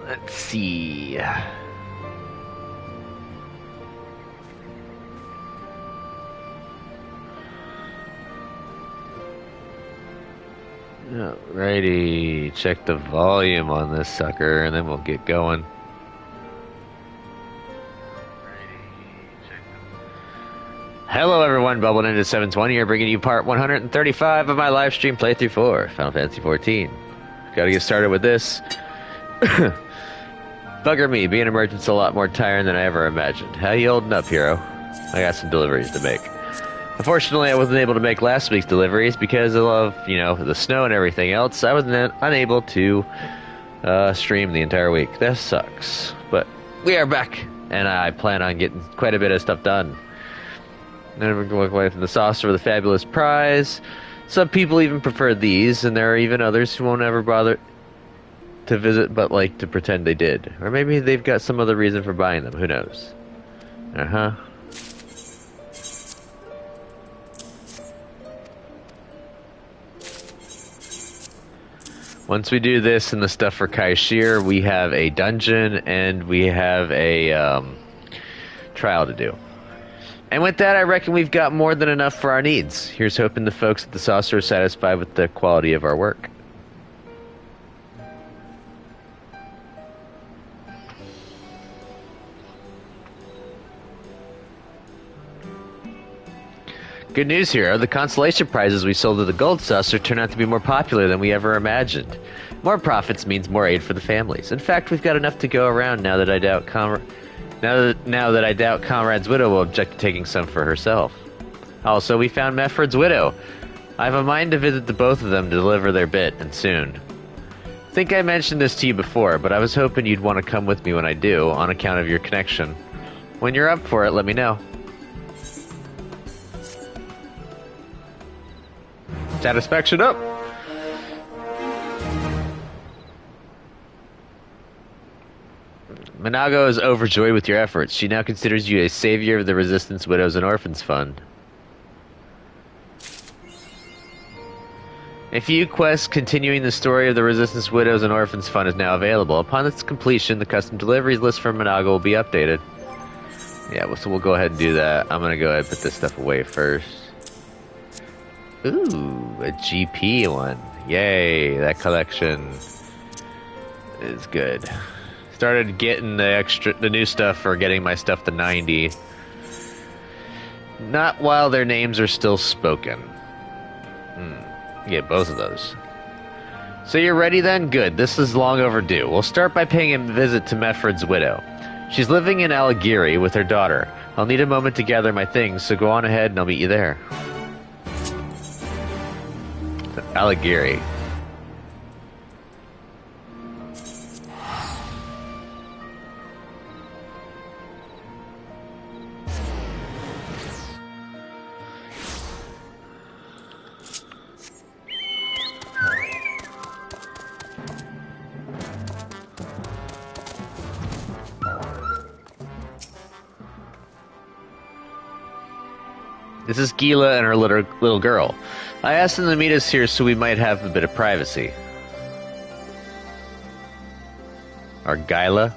Let's see. Alrighty, check the volume on this sucker and then we'll get going. Hello everyone, Bubble Ninja 720 here, bringing you part 135 of my live stream playthrough for Final Fantasy 14. Gotta get started with this. Bugger me, being a merchant's a lot more tiring than I ever imagined. How you holding up, hero? I got some deliveries to make. Unfortunately, I wasn't able to make last week's deliveries because of, the snow and everything else. I was unable to stream the entire week. That sucks. But we are back, and I plan on getting quite a bit of stuff done. And we're going away from the saucer with a fabulous prize. Some people even prefer these, and there are even others who won't ever bother to visit but like to pretend they did. Or maybe they've got some other reason for buying them. Who knows? Uh-huh. Once we do this and the stuff for Kaishir, we have a dungeon and we have a trial to do. And with that, I reckon we've got more than enough for our needs. Here's hoping the folks at the saucer are satisfied with the quality of our work. Good news, hero. The consolation prizes we sold to the Gold Saucer turned out to be more popular than we ever imagined. More profits means more aid for the families. In fact, we've got enough to go around now that I doubt Conrad's widow will object to taking some for herself. Also, we found Meffred's widow. I have a mind to visit the both of them to deliver their bit, and soon. I think I mentioned this to you before, but I was hoping you'd want to come with me when I do, on account of your connection. When you're up for it, let me know. Satisfaction up! Minago is overjoyed with your efforts. She now considers you a savior of the Resistance Widows and Orphans Fund. A few quests continuing the story of the Resistance Widows and Orphans Fund is now available. Upon its completion, the custom deliveries list from Minago will be updated. Yeah, so we'll go ahead and do that. I'm gonna go ahead and put this stuff away first. Ooh, a GP one. Yay, that collection is good. Started getting the new stuff for getting my stuff to 90. Not while their names are still spoken. Get both of those. So you're ready then? Good. This is long overdue. We'll start by paying a visit to Meffred's widow. She's living in Alighieri with her daughter. I'll need a moment to gather my things, so go on ahead and I'll meet you there. Alighieri. This is Gila and her little girl. I asked them to meet us here so we might have a bit of privacy. Or Gila?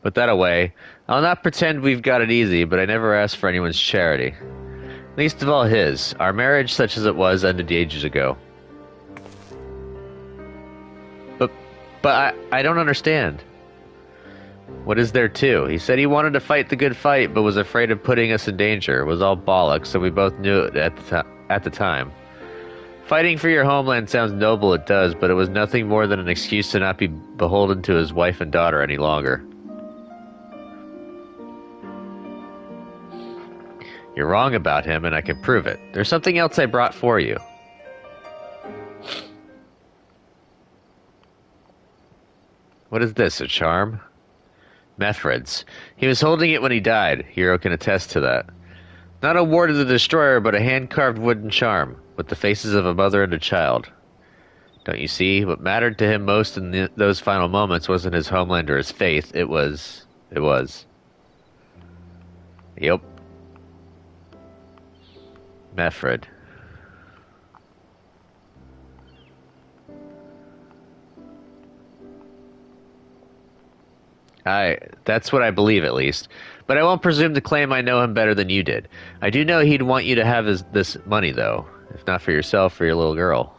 Put that away. I'll not pretend we've got it easy, but I never asked for anyone's charity. Least of all his. Our marriage, such as it was, ended ages ago. But I don't understand. What is there to? He said he wanted to fight the good fight, but was afraid of putting us in danger. It was all bollocks, so we both knew it at the time. Fighting for your homeland sounds noble, it does, but it was nothing more than an excuse to not be beholden to his wife and daughter any longer. You're wrong about him, and I can prove it. There's something else I brought for you. What is this, a charm? Meffred's. He was holding it when he died. Hero can attest to that. Not a ward of the Destroyer, but a hand-carved wooden charm, with the faces of a mother and a child. Don't you see? What mattered to him most in those final moments wasn't his homeland or his faith. It was... Yep. Meffred. That's what I believe, at least. But I won't presume to claim I know him better than you did. I do know he'd want you to have this money, though. If not for yourself, for your little girl.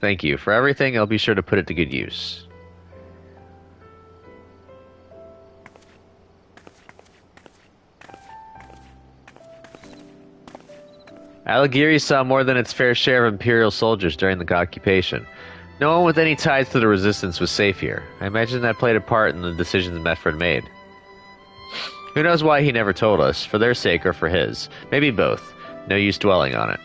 Thank you. For everything, I'll be sure to put it to good use. Alighieri saw more than its fair share of Imperial soldiers during the occupation. No one with any ties to the Resistance was safe here. I imagine that played a part in the decisions Meffred made. Who knows why he never told us, for their sake or for his. Maybe both. No use dwelling on it.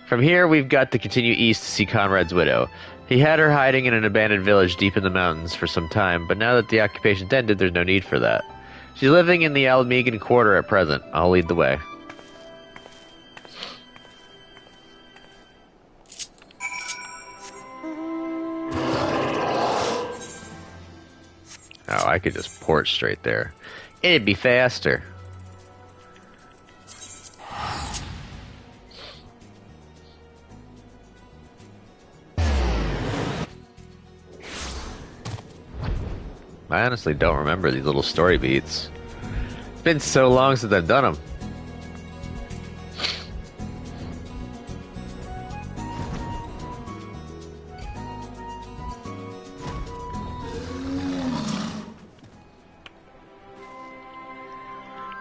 From here, we've got to continue east to see Conrad's widow. He had her hiding in an abandoned village deep in the mountains for some time, but now that the occupation's ended, there's no need for that. She's living in the Almegan quarter at present. I'll lead the way. Oh, I could just port straight there. It'd be faster. I honestly don't remember these little story beats. It's been so long since I've done them.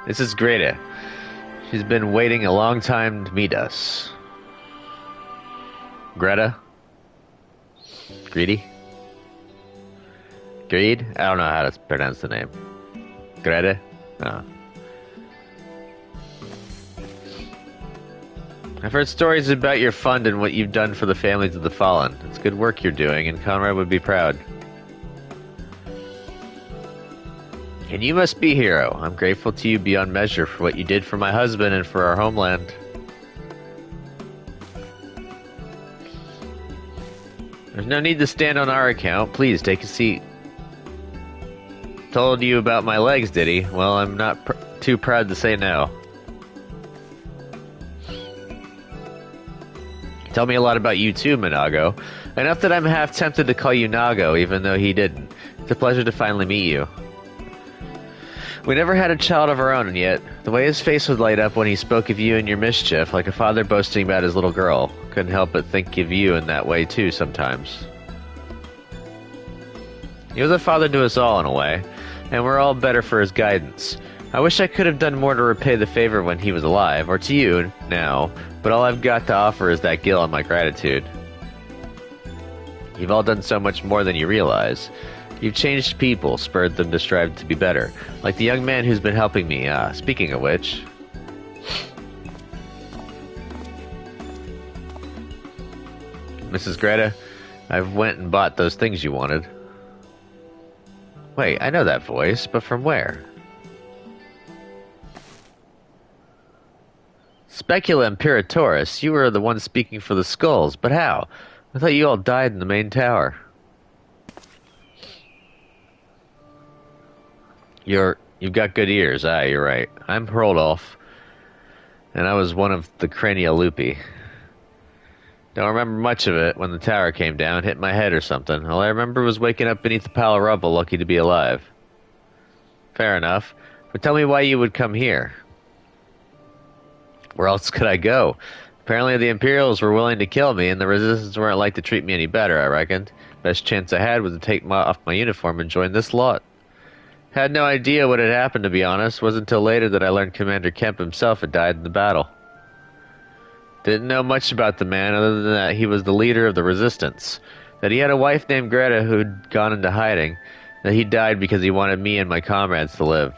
This is Greta. She's been waiting a long time to meet us. Greta? Greedy? Greed? I don't know how to pronounce the name. Greta? Oh. I've heard stories about your fund and what you've done for the families of the fallen. It's good work you're doing, and Conrad would be proud. And you must be hero. I'm grateful to you beyond measure for what you did for my husband and for our homeland. There's no need to stand on our account. Please, take a seat. Told you about my legs, did he? Well, I'm not too proud to say no. Tell me a lot about you too, Minago. Enough that I'm half tempted to call you Nago, even though he didn't. It's a pleasure to finally meet you. We never had a child of our own, and yet the way his face would light up when he spoke of you and your mischief, like a father boasting about his little girl. Couldn't help but think of you in that way too sometimes. He was a father to us all in a way, and we're all better for his guidance. I wish I could have done more to repay the favor when he was alive, or to you now, but all I've got to offer is that gill and my gratitude. You've all done so much more than you realize. You've changed people, spurred them to strive to be better. Like the young man who's been helping me. Speaking of which... Mrs. Greta, I've went and bought those things you wanted. Wait, I know that voice, but from where? Specula Imperatoris, you were the one speaking for the skulls, but how? I thought you all died in the main tower. You've got good ears. You're right. I'm Hrololf, and I was one of the Craniolupi. Don't remember much of it when the tower came down, hit my head or something. All I remember was waking up beneath a pile of rubble, lucky to be alive. Fair enough. But tell me why you would come here. Where else could I go? Apparently the Imperials were willing to kill me, and the Resistance weren't like to treat me any better, I reckoned. Best chance I had was to take off my uniform and join this lot. Had no idea what had happened, to be honest. Wasn't until later that I learned Commander Kemp himself had died in the battle. Didn't know much about the man other than that he was the leader of the Resistance. That he had a wife named Greta who'd gone into hiding. That he died because he wanted me and my comrades to live.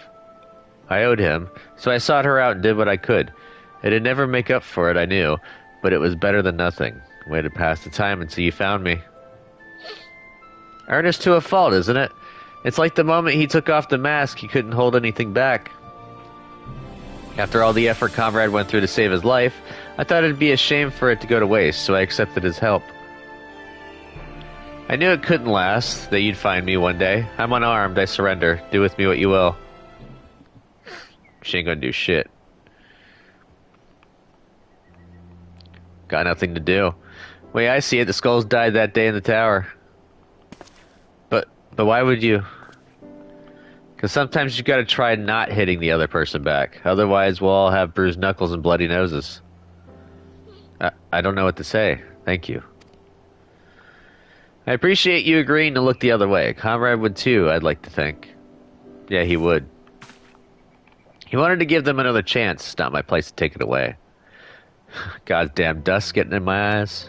I owed him, so I sought her out and did what I could. It'd never make up for it, I knew, but it was better than nothing. Way to pass the time until you found me. Earnest to a fault, isn't it? It's like the moment he took off the mask, he couldn't hold anything back. After all the effort Conrad went through to save his life, I thought it'd be a shame for it to go to waste, so I accepted his help. I knew it couldn't last, that you'd find me one day. I'm unarmed, I surrender. Do with me what you will. She ain't gonna do shit. Got nothing to do. Way I see it, the skulls died that day in the tower. But why would you? Because sometimes you gotta try not hitting the other person back. Otherwise, we'll all have bruised knuckles and bloody noses. I don't know what to say. Thank you. I appreciate you agreeing to look the other way. Comrade would too, I'd like to think. Yeah, he would. He wanted to give them another chance. It's not my place to take it away. Goddamn dust getting in my eyes.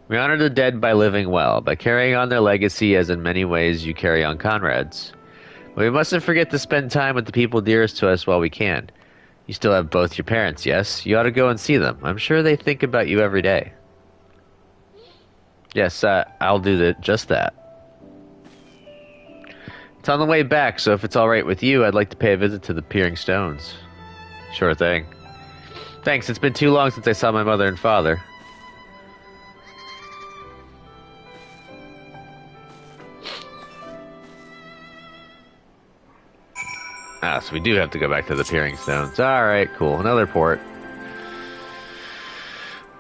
We honor the dead by living well, by carrying on their legacy as in many ways you carry on Conrad's. But we mustn't forget to spend time with the people dearest to us while we can. You still have both your parents, yes? You ought to go and see them. I'm sure they think about you every day. Yes, I'll do just that. It's on the way back, so if it's alright with you, I'd like to pay a visit to the Peering Stones. Sure thing. Thanks, it's been too long since I saw my mother and father. Ah, so we do have to go back to the Peering Stones. Alright, cool. Another port.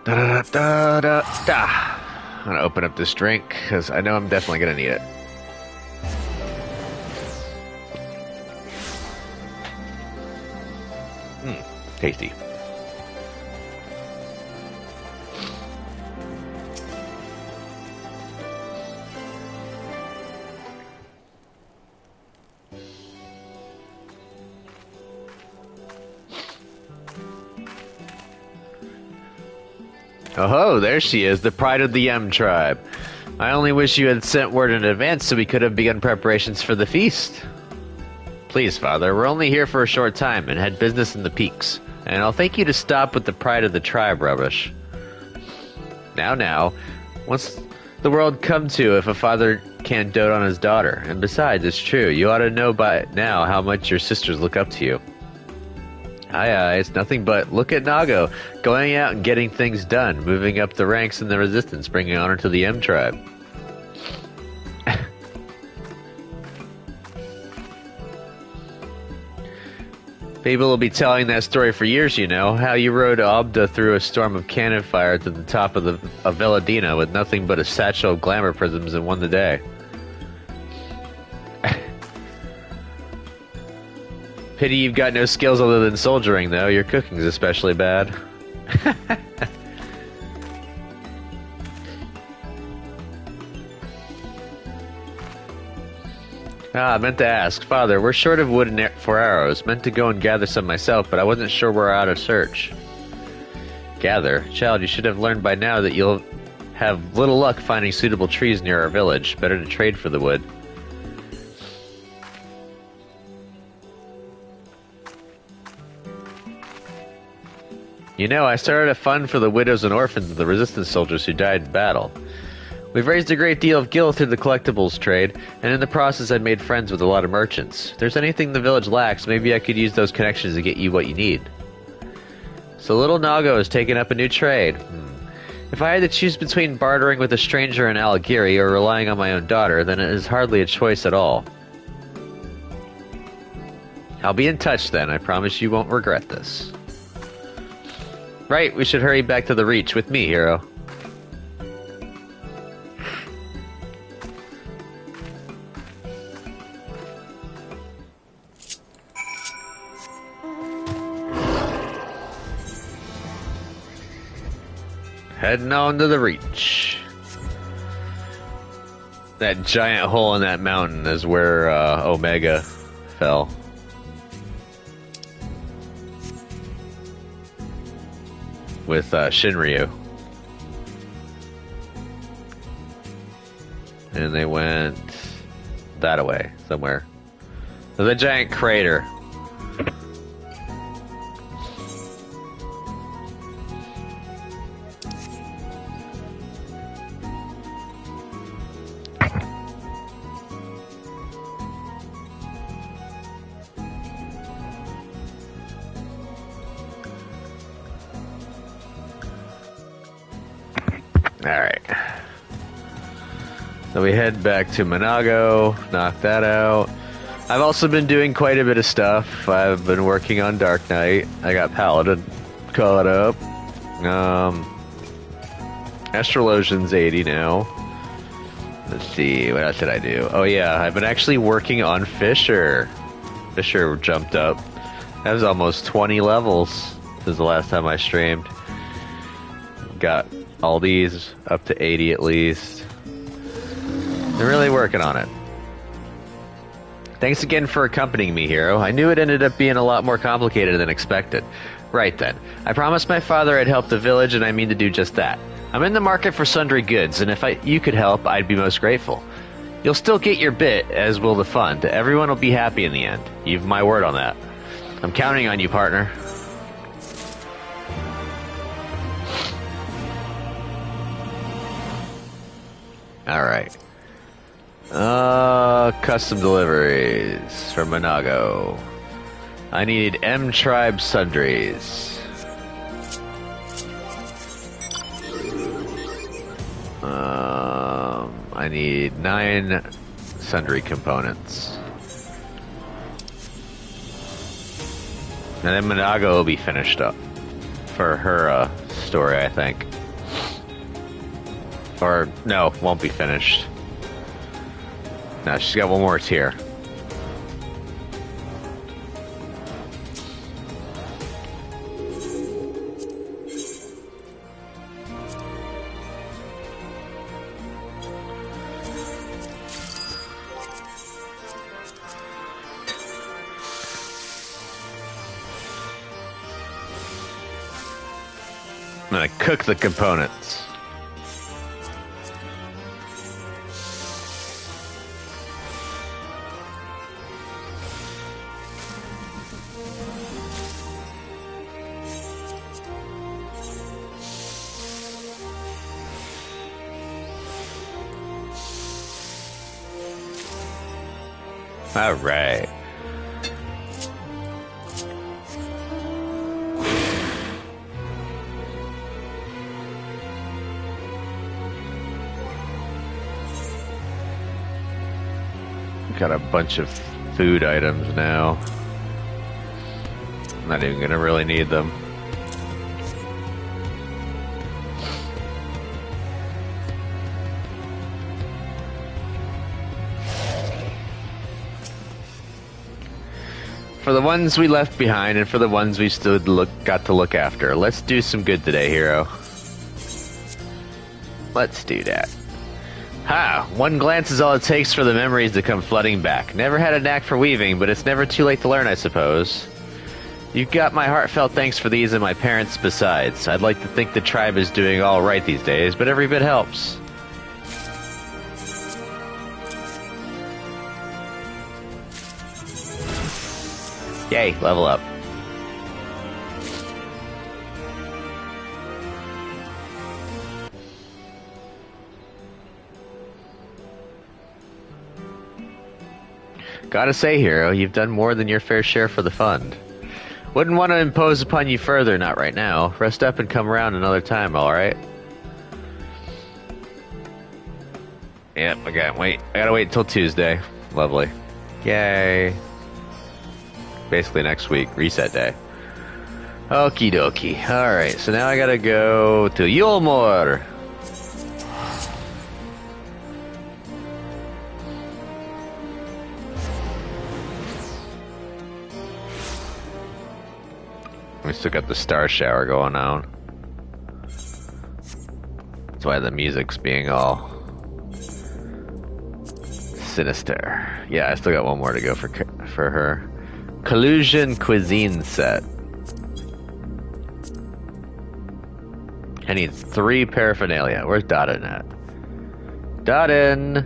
Da-da-da-da-da-da. I'm gonna open up this drink, because I know I'm definitely gonna need it. Tasty. Oh, there she is, the pride of the M tribe. I only wish you had sent word in advance so we could have begun preparations for the feast. Please, Father, we're only here for a short time and had business in the peaks, and I'll thank you to stop with the pride of the tribe rubbish. Now, what's the world come to if a father can't dote on his daughter? And besides, it's true, you ought to know by now how much your sisters look up to you. Aye, it's nothing but look at Nago, going out and getting things done, moving up the ranks in the resistance, bringing honor to the M tribe. People will be telling that story for years, you know, how you rode Obda through a storm of cannon fire to the top of Veladina with nothing but a satchel of glamour prisms and won the day. Pity you've got no skills other than soldiering, though. Your cooking's especially bad. I meant to ask. Father, we're short of wood for arrows. Meant to go and gather some myself, but I wasn't sure we're out of search. Gather? Child, you should have learned by now that you'll have little luck finding suitable trees near our village. Better to trade for the wood. You know, I started a fund for the widows and orphans of the resistance soldiers who died in battle. We've raised a great deal of gil through the collectibles trade, and in the process I've made friends with a lot of merchants. If there's anything the village lacks, maybe I could use those connections to get you what you need. So little Nago has taken up a new trade. If I had to choose between bartering with a stranger in Alagiri or relying on my own daughter, then it is hardly a choice at all. I'll be in touch then, I promise you won't regret this. Right, we should hurry back to the Reach with me, hero. Heading on to the Reach. That giant hole in that mountain is where Omega fell. With Shinryu. And they went that way, somewhere. There's a giant crater. Alright. Then we head back to Monago, knock that out. I've also been doing quite a bit of stuff. I've been working on Dark Knight. I got Paladin caught up. Astrologian's 80 now. Let's see, what else did I do? Oh yeah, I've been actually working on Fisher. Fisher jumped up. That was almost 20 levels since the last time I streamed. Got all these up to 80 at least. They're really working on it. Thanks again for accompanying me, Hero. I knew it ended up being a lot more complicated than expected. Right then. I promised my father I'd help the village, and I mean to do just that. I'm in the market for sundry goods, and if you could help, I'd be most grateful. You'll still get your bit, as will the fund. Everyone will be happy in the end. You've my word on that. I'm counting on you, partner. Alright. Custom deliveries for Monago. I need M Tribe sundries. I need 9 sundry components. And then Monago will be finished up for her story, I think. Or, no, won't be finished. No, she's got one more tier. I'm gonna cook the components. All right. Got a bunch of food items now. I'm not even gonna really need them. For the ones we left behind and for the ones we still got to look after, let's do some good today, Hero. Let's do that. Ha! One glance is all it takes for the memories to come flooding back. Never had a knack for weaving, but it's never too late to learn, I suppose. You got my heartfelt thanks for these and my parents besides. I'd like to think the tribe is doing all right these days, but every bit helps. Yay, level up. Gotta say, Hero, you've done more than your fair share for the fund. Wouldn't want to impose upon you further, not right now. Rest up and come around another time, alright? Yep, I gotta wait until Tuesday. Lovely. Yay. Basically next week, reset day. Okie dokie. Alright, so now I gotta go to Yulmore. We still got the star shower going on. That's why the music's being all sinister. Yeah, I still got one more to go for her. Collusion cuisine set. I need 3 paraphernalia. Where's Dottin at? Dottin!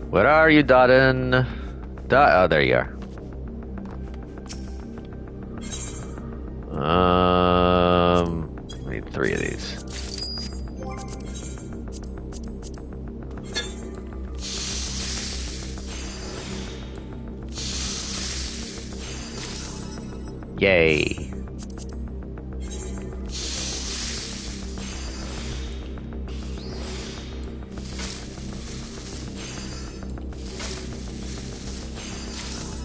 Where are you, Dottin? Oh, there you are. I need 3 of these. Yay.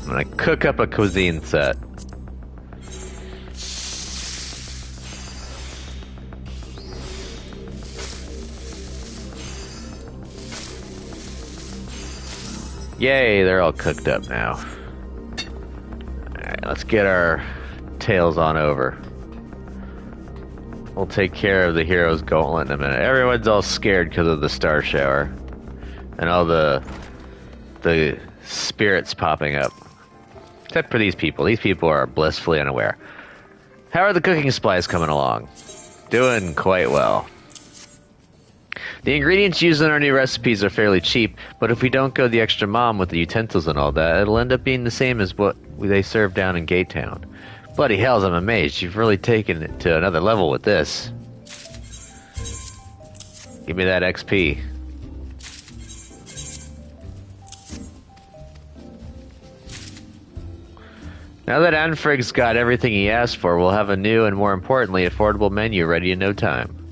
I'm gonna cook up a cuisine set. Yay, they're all cooked up now. Alright, let's get our tails on over. We'll take care of the hero's gauntlet in a minute. Everyone's all scared because of the star shower. And all the spirits popping up. Except for these people. These people are blissfully unaware. How are the cooking supplies coming along? Doing quite well. The ingredients used in our new recipes are fairly cheap, but if we don't go the extra mile with the utensils and all that, it'll end up being the same as what they serve down in Gate Town. Bloody hells, I'm amazed. You've really taken it to another level with this. Give me that XP. Now that Anfrig's got everything he asked for, we'll have a new and, more importantly, affordable menu ready in no time.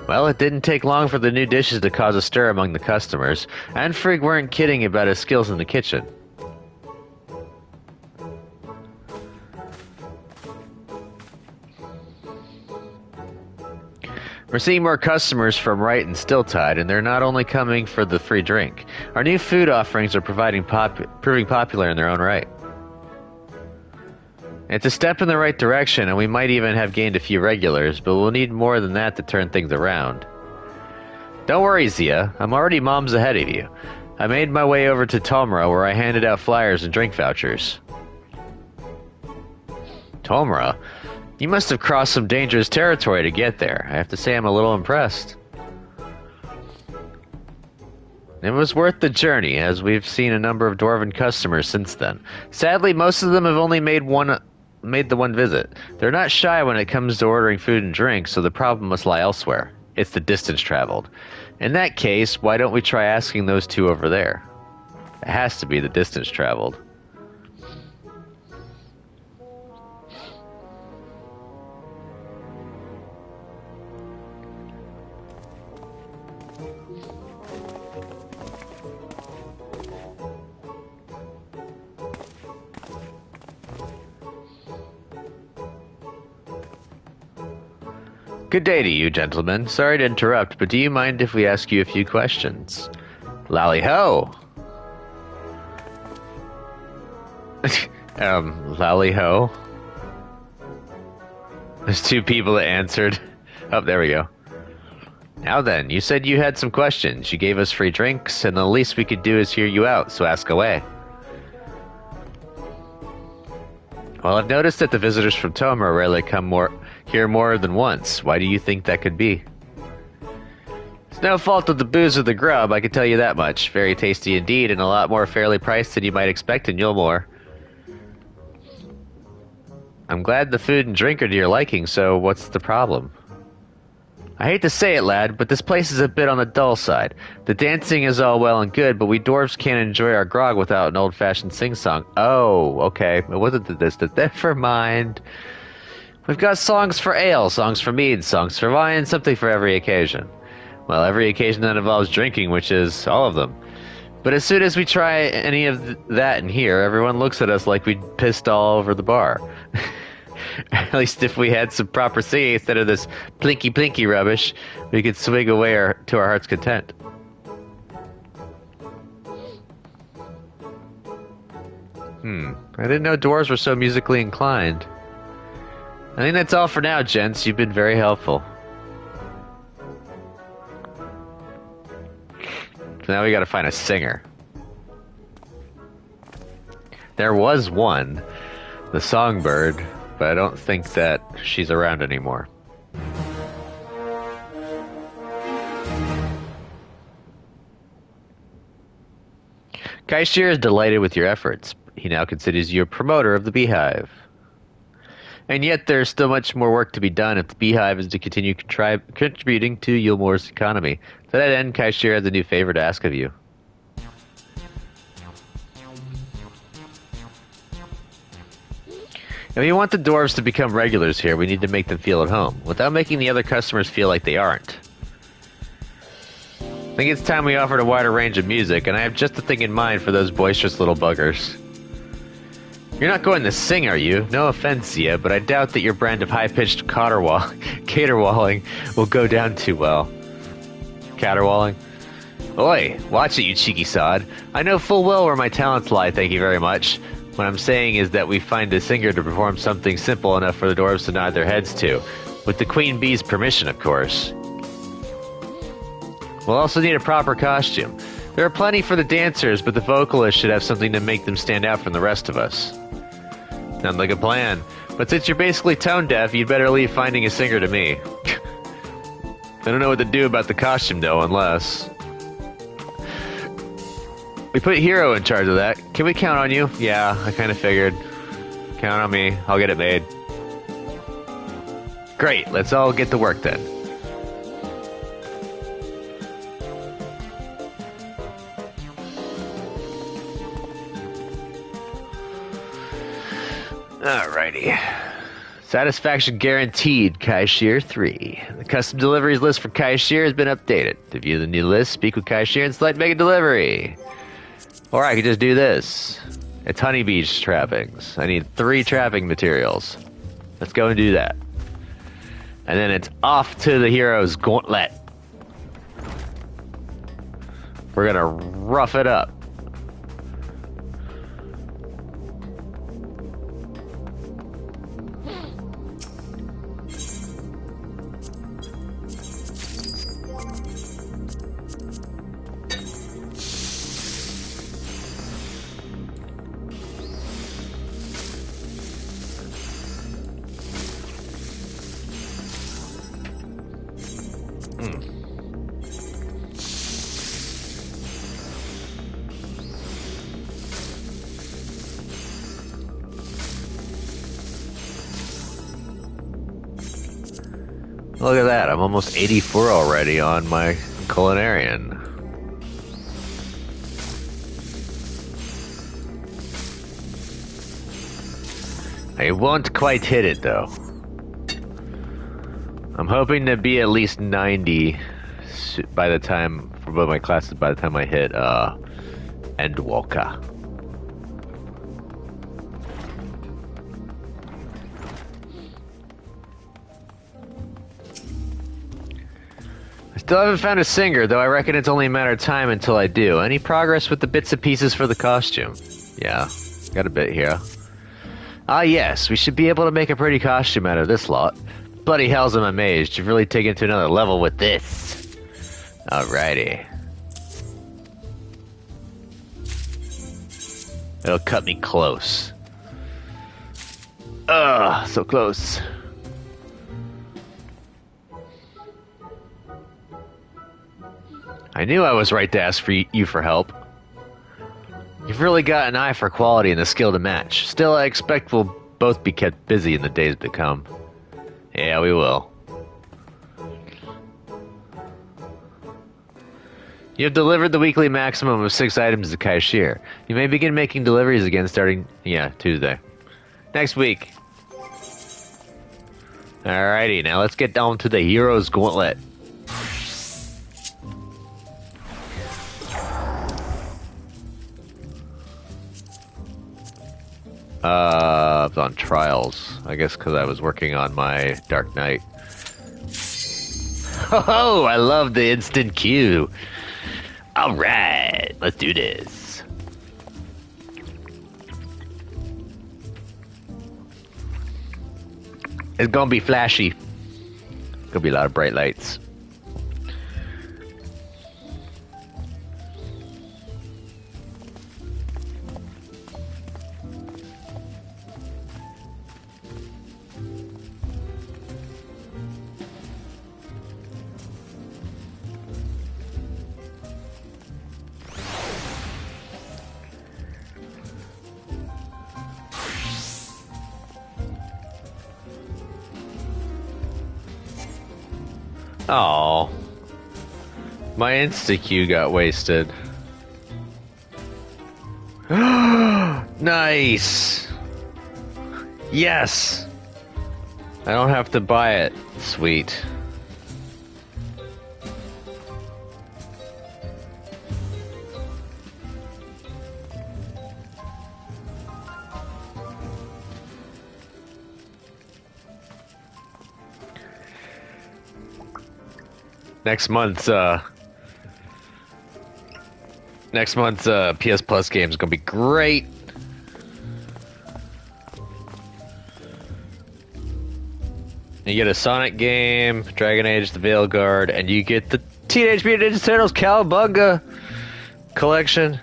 Well, it didn't take long for the new dishes to cause a stir among the customers, and Frigg weren't kidding about his skills in the kitchen. We're seeing more customers from Wright and Stilltide, and they're not only coming for the free drink. Our new food offerings are proving popular in their own right. It's a step in the right direction, and we might even have gained a few regulars, but we'll need more than that to turn things around. Don't worry, Zia. I'm already moms ahead of you. I made my way over to Tomra, where I handed out flyers and drink vouchers. Tomra? You must have crossed some dangerous territory to get there. I have to say I'm a little impressed. It was worth the journey, as we've seen a number of dwarven customers since then. Sadly, most of them have only made the one visit. They're not shy when it comes to ordering food and drink, so the problem must lie elsewhere. It's the distance traveled. In that case, why don't we try asking those two over there? It has to be the distance traveled. Good day to you, gentlemen. Sorry to interrupt, but do you mind if we ask you a few questions? Lally-ho! Lally-ho? There's two people that answered. Oh, there we go. Now then, you said you had some questions. You gave us free drinks, and the least we could do is hear you out, so ask away. Well, I've noticed that the visitors from Tomra rarely come here more than once. Why do you think that could be? It's no fault of the booze or the grub, I can tell you that much. Very tasty indeed, and a lot more fairly priced than you might expect in Yulmore. I'm glad the food and drink are to your liking, so what's the problem? I hate to say it, lad, but this place is a bit on the dull side. The dancing is all well and good, but we dwarves can't enjoy our grog without an old-fashioned sing-song. Oh, okay. It wasn't the distance. Never mind. We've got songs for ale, songs for mead, songs for wine, something for every occasion. Well, every occasion that involves drinking, which is all of them. But as soon as we try any of that in here, everyone looks at us like we'd pissed all over the bar. At least if we had some proper singing instead of this plinky-plinky rubbish, we could swing away to our heart's content. I didn't know dwarves were so musically inclined. I think that's all for now, gents. You've been very helpful. So now we gotta find a singer. There was one, the songbird, but I don't think that she's around anymore. Kaishir is delighted with your efforts. He now considers you a promoter of the Beehive. And yet there's still much more work to be done if the Beehive is to continue contributing to Yulmore's economy. To that end, Kaishir has a new favor to ask of you. If we want the dwarves to become regulars here, we need to make them feel at home, without making the other customers feel like they aren't. I think it's time we offered a wider range of music, and I have just the thing in mind for those boisterous little buggers. You're not going to sing, are you? No offense, Zia, but I doubt that your brand of high-pitched caterwauling will go down too well. Caterwauling? Oi, watch it, you cheeky sod. I know full well where my talents lie, thank you very much. What I'm saying is that we find a singer to perform something simple enough for the dwarves to nod their heads to. With the Queen Bee's permission, of course. We'll also need a proper costume. There are plenty for the dancers, but the vocalists should have something to make them stand out from the rest of us. Sounds like a plan. But since you're basically tone deaf, you'd better leave finding a singer to me. I don't know what to do about the costume, though, unless... We put Hero in charge of that. Can we count on you? Yeah, I kind of figured. Count on me. I'll get it made. Great. Let's all get to work then. Alrighty. Satisfaction guaranteed, Kaishir 3. The custom deliveries list for Kaishir has been updated. To view the new list, speak with Kaishir and select Make a Delivery. Or I could just do this. It's honeybee's trappings. I need 3 trapping materials. Let's go and do that. And then it's off to the hero's gauntlet. We're gonna rough it up. Look at that, I'm almost 84 already on my culinarian. I won't quite hit it though. I'm hoping to be at least 90 by the time, for both my classes, by the time I hit Endwalker. Still haven't found a singer, though I reckon it's only a matter of time until I do. Any progress with the bits and pieces for the costume? Yeah, got a bit here. Ah yes, we should be able to make a pretty costume out of this lot. Bloody hells, I'm amazed. You've really taken it to another level with this. Alrighty. It'll cut me close. Ugh, so close. I knew I was right to ask for you for help. You've really got an eye for quality and the skill to match. Still, I expect we'll both be kept busy in the days to come. Yeah, we will. You have delivered the weekly maximum of 6 items to Kaishir. You may begin making deliveries again starting, Tuesday. Next week. Alrighty, now let's get down to the hero's gauntlet. I was on trials, I guess because I was working on my Dark Knight. Oh, I love the instant queue. Alright, let's do this. It's gonna be flashy. Gonna be a lot of bright lights. Oh, my insta-Q got wasted. Nice! Yes! I don't have to buy it. Sweet. Next month's PS Plus game is gonna be great. You get a Sonic game, Dragon Age: The Veilguard, and you get the Teenage Mutant Ninja Turtles Cowabunga collection.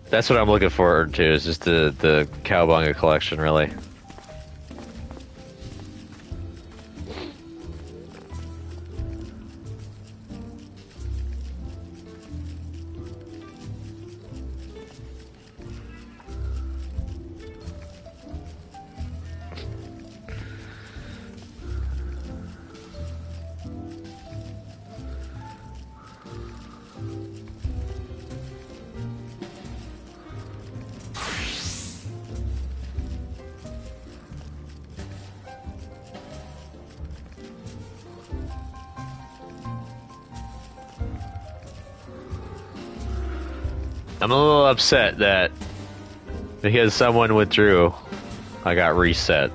That's what I'm looking forward to, is just the Cowabunga collection, really. I'm a little upset that because someone withdrew, I got reset.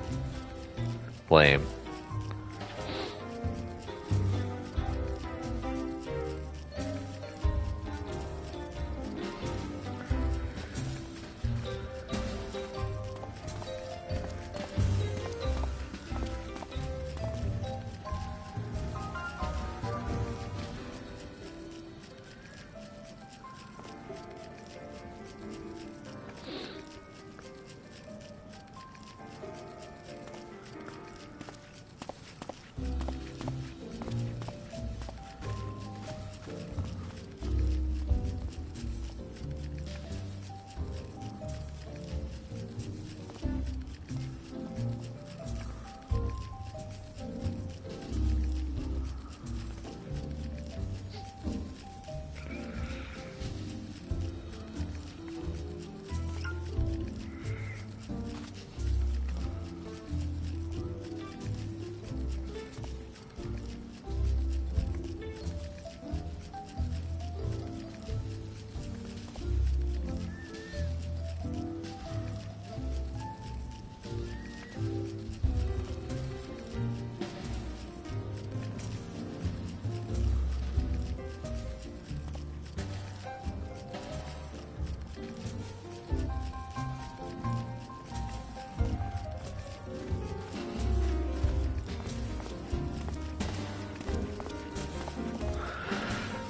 Lame.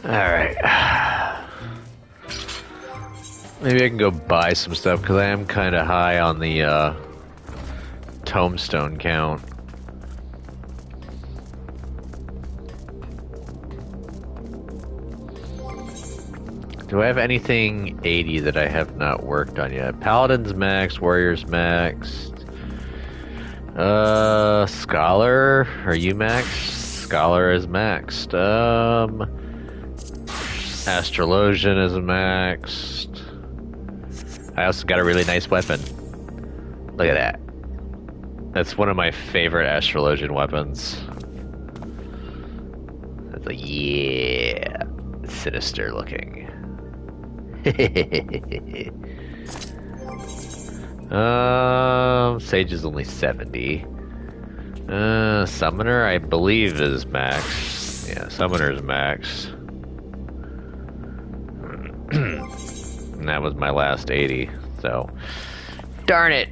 Alright. Maybe I can go buy some stuff, because I am kind of high on the tombstone count. Do I have anything 80 that I have not worked on yet? Paladin's maxed, Warrior's maxed. Scholar, are you maxed? Scholar is maxed. Astrologian is maxed. I also got a really nice weapon. Look at that. That's one of my favorite Astrologian weapons. It's like, yeah, sinister looking. Sage is only 70. Summoner, I believe, is max. Yeah, Summoner is max. And that was my last 80, so darn it.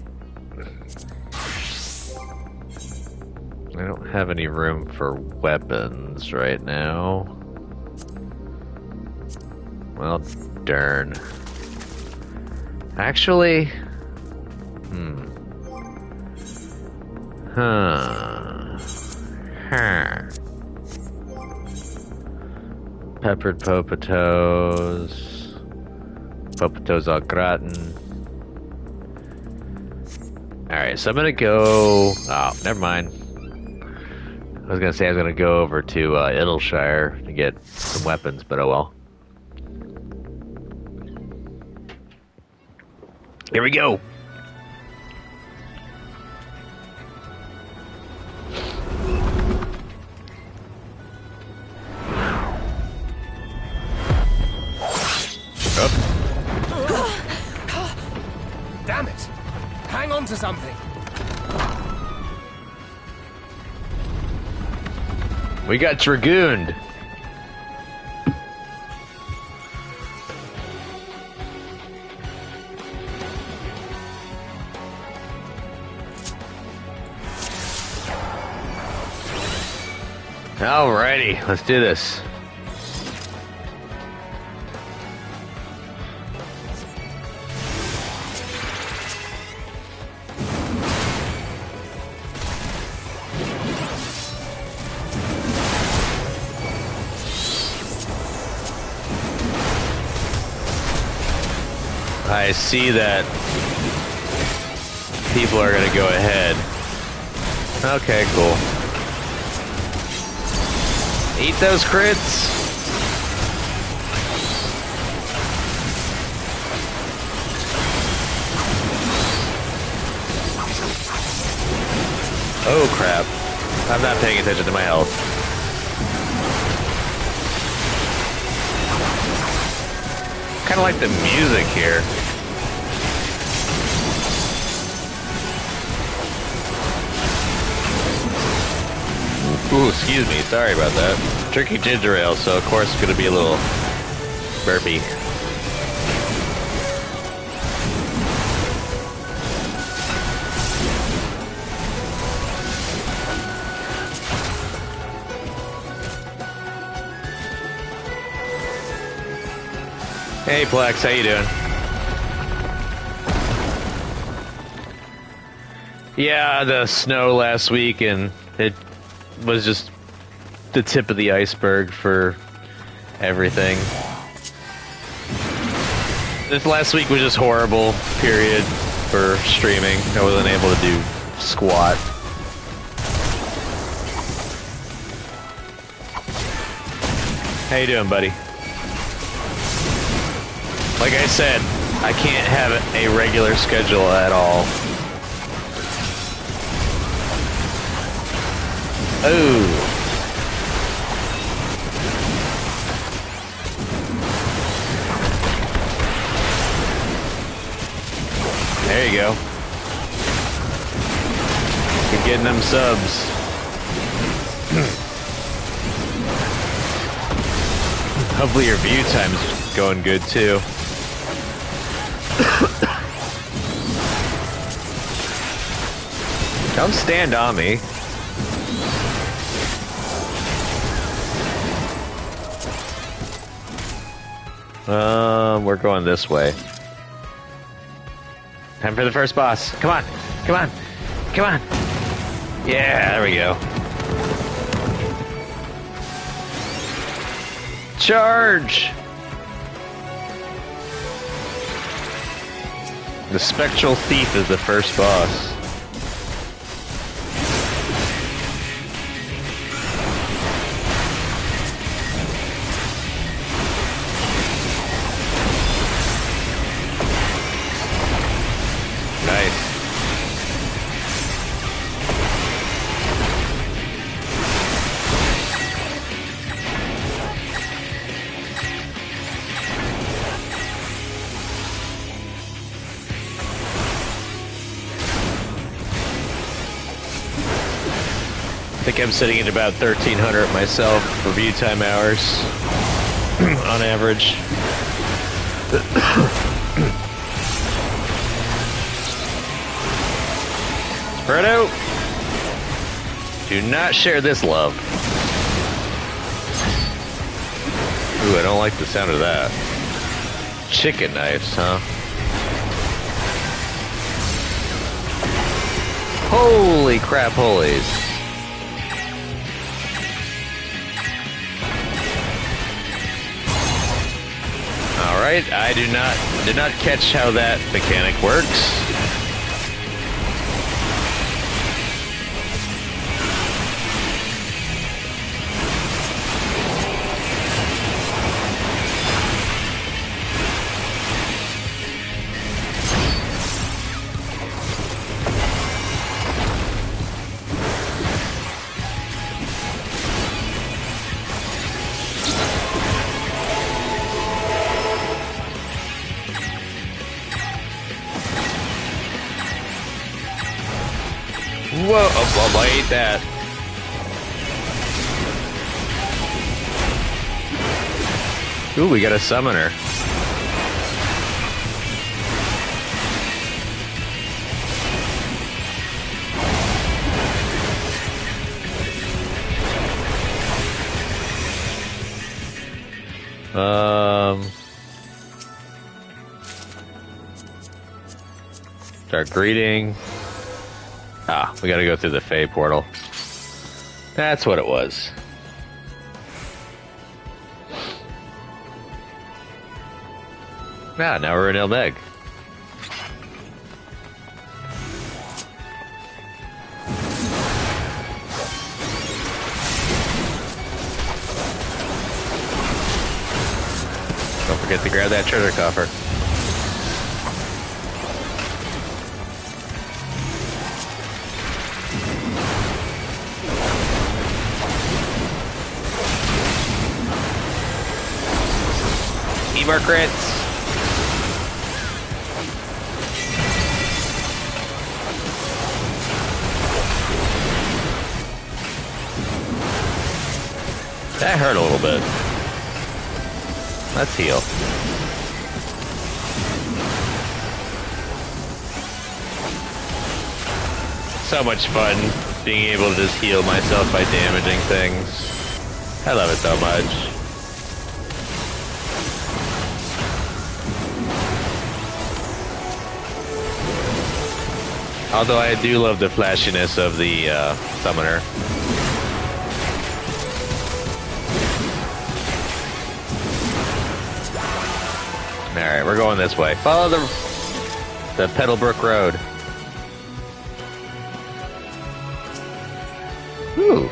I don't have any room for weapons right now. Well, darn. Actually, Peppered Popatos. Popatos au gratin. Alright, so I'm gonna go... Oh, never mind. I was gonna say I was gonna go over to Idleshire to get some weapons, but oh well. Here we go! Damn it! Hang on to something! We got dragooned. Alrighty, let's do this. I see that people are gonna go ahead. Okay, cool. Eat those crits! Oh crap. I'm not paying attention to my health. Kinda like the music here. Ooh, excuse me, sorry about that. Tricky ginger ale, so of course it's gonna be a little burpy. Hey Plex, how you doing? Yeah, the snow last week, and it was just the tip of the iceberg for everything. This last week was just horrible, period, for streaming. I wasn't able to do squat. How you doing, buddy? Like I said, I can't have a regular schedule at all. Oh. There you go. You're getting them subs. Hopefully your view time's going good too. Don't stand on me. We're going this way. Time for the first boss. Come on, come on, come on. Yeah, there we go. Charge! The Spectral Thief is the first boss. Nice. I think I'm sitting at about 1,300 myself for view time hours on average. Spread out. Do not share this love. Ooh, I don't like the sound of that. Chicken knives, huh? Holy crap, holies. Alright, I did not catch how that mechanic works. Whoa, oh, I ate that. Ooh, we got a summoner. Start greeting. Ah, we gotta go through the Fae portal. That's what it was. Ah, now we're in Elmeg. Don't forget to grab that treasure coffer. Need more crits. That hurt a little bit. Let's heal. So much fun being able to just heal myself by damaging things. I love it so much. Although I do love the flashiness of the summoner. Alright, we're going this way. Follow the Petalbrook Road. Ooh.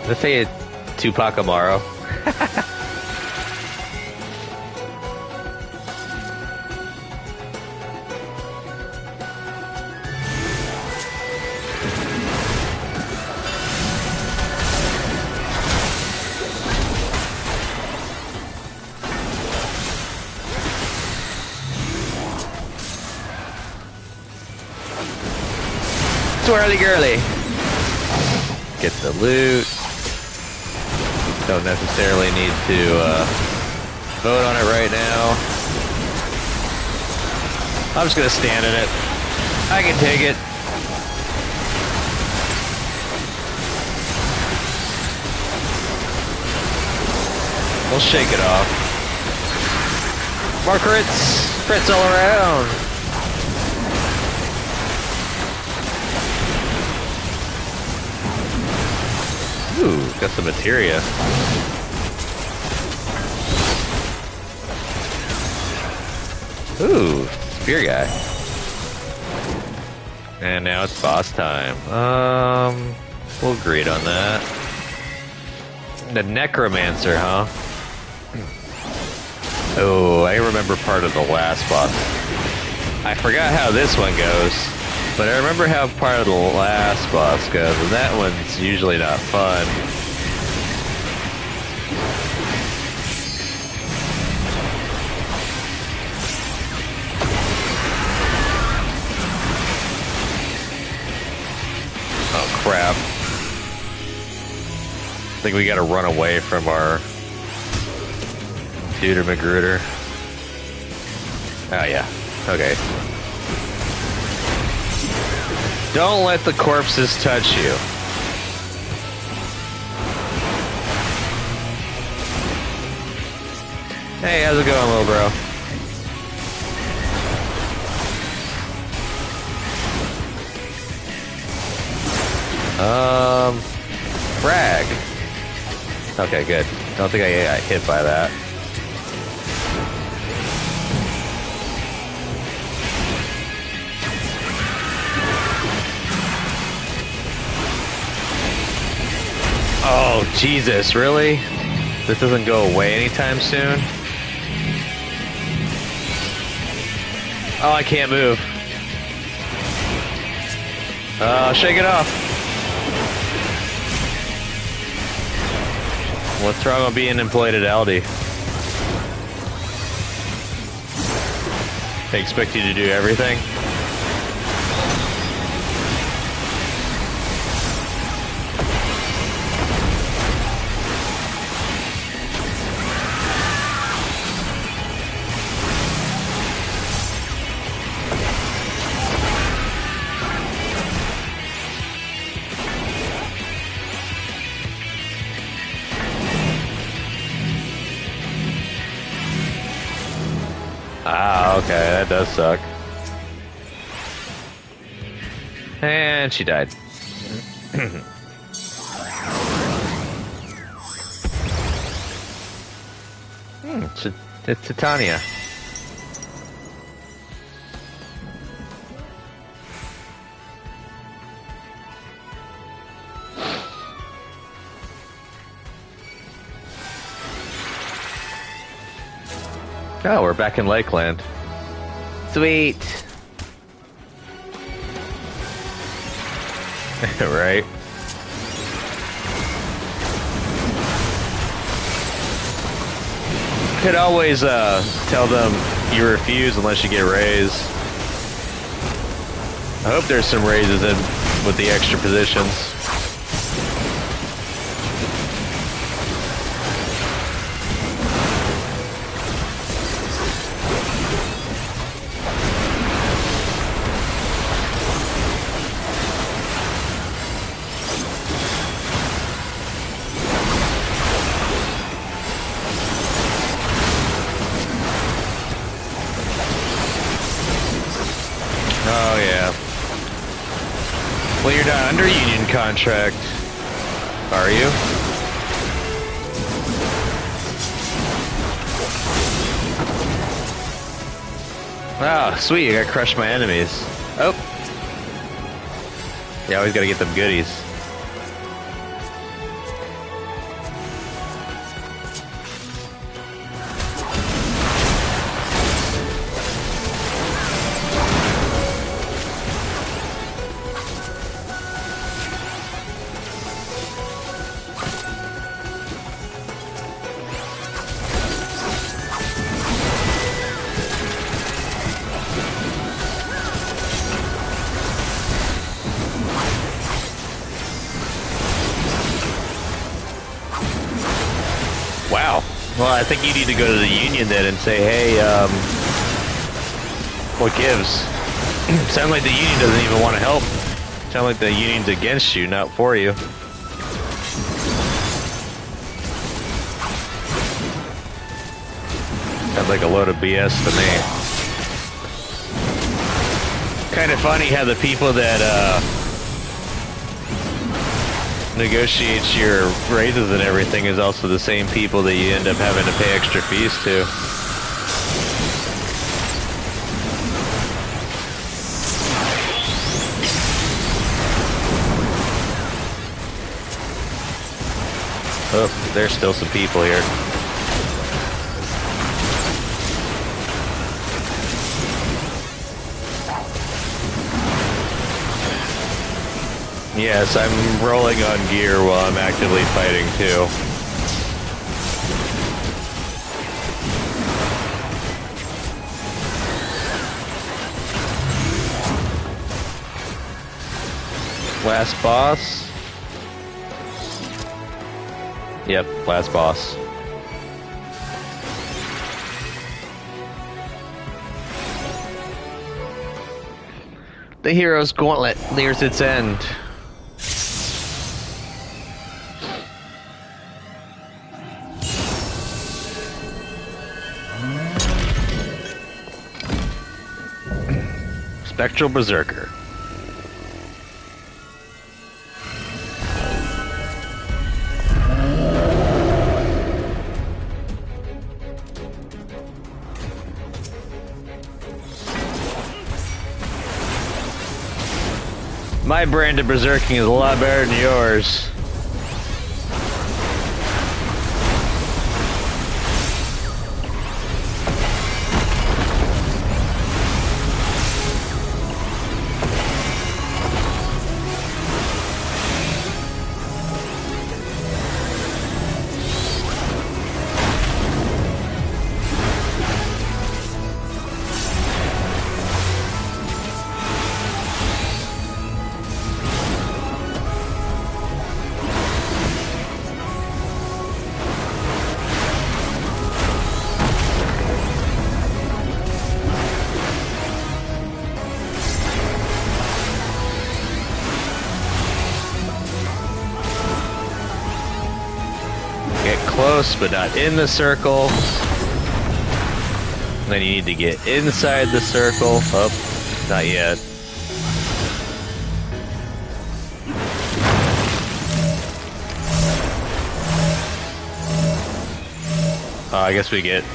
Let's say Tupac Amaro. Swirly girly. Get the loot. Don't necessarily need to vote on it right now. I'm just gonna stand in it. I can take it. We'll shake it off. More crits! Crits all around! Ooh, got some materia. Ooh, spear guy. And now it's boss time. We'll agree on that. The Necromancer, huh? Oh, I remember part of the last boss. I forgot how this one goes, but I remember how part of the last boss goes, and that one's usually not fun. Oh crap. I think we gotta run away from our Duder Magruder. Oh yeah, okay. Don't let the corpses touch you. Hey, how's it going, little bro? Frag. Okay, good. Don't think I got hit by that. Oh, Jesus, really? This doesn't go away anytime soon? Oh, I can't move. Shake it off. What's wrong with being employed at Aldi? They expect you to do everything? that does suck. And she died. It's Titania. Oh, we're back in Lakeland. Sweet. Right. Could always tell them you refuse unless you get a raise. I hope there's some raises in with the extra positions. Oh, yeah. Well, you're not under union contract, are you? Oh, sweet, I gotta crush my enemies. Oh. Yeah, always gotta get them goodies. Wow. Well, I think you need to go to the union then and say, hey, what gives? Sound like the union doesn't even want to help. Sound like the union's against you, not for you. Sounds like a load of BS to me. Kind of funny how the people that, negotiates your raises and everything is also the same people that you end up having to pay extra fees to. Oh, there's still some people here. Yes, I'm rolling on gear while I'm actively fighting too. Last boss? Yep, last boss. The hero's gauntlet nears its end. Spectral Berserker. My brand of berserking is a lot better than yours. Close, but not in the circle. Then you need to get inside the circle. Oh, not yet. Oh, I guess we get...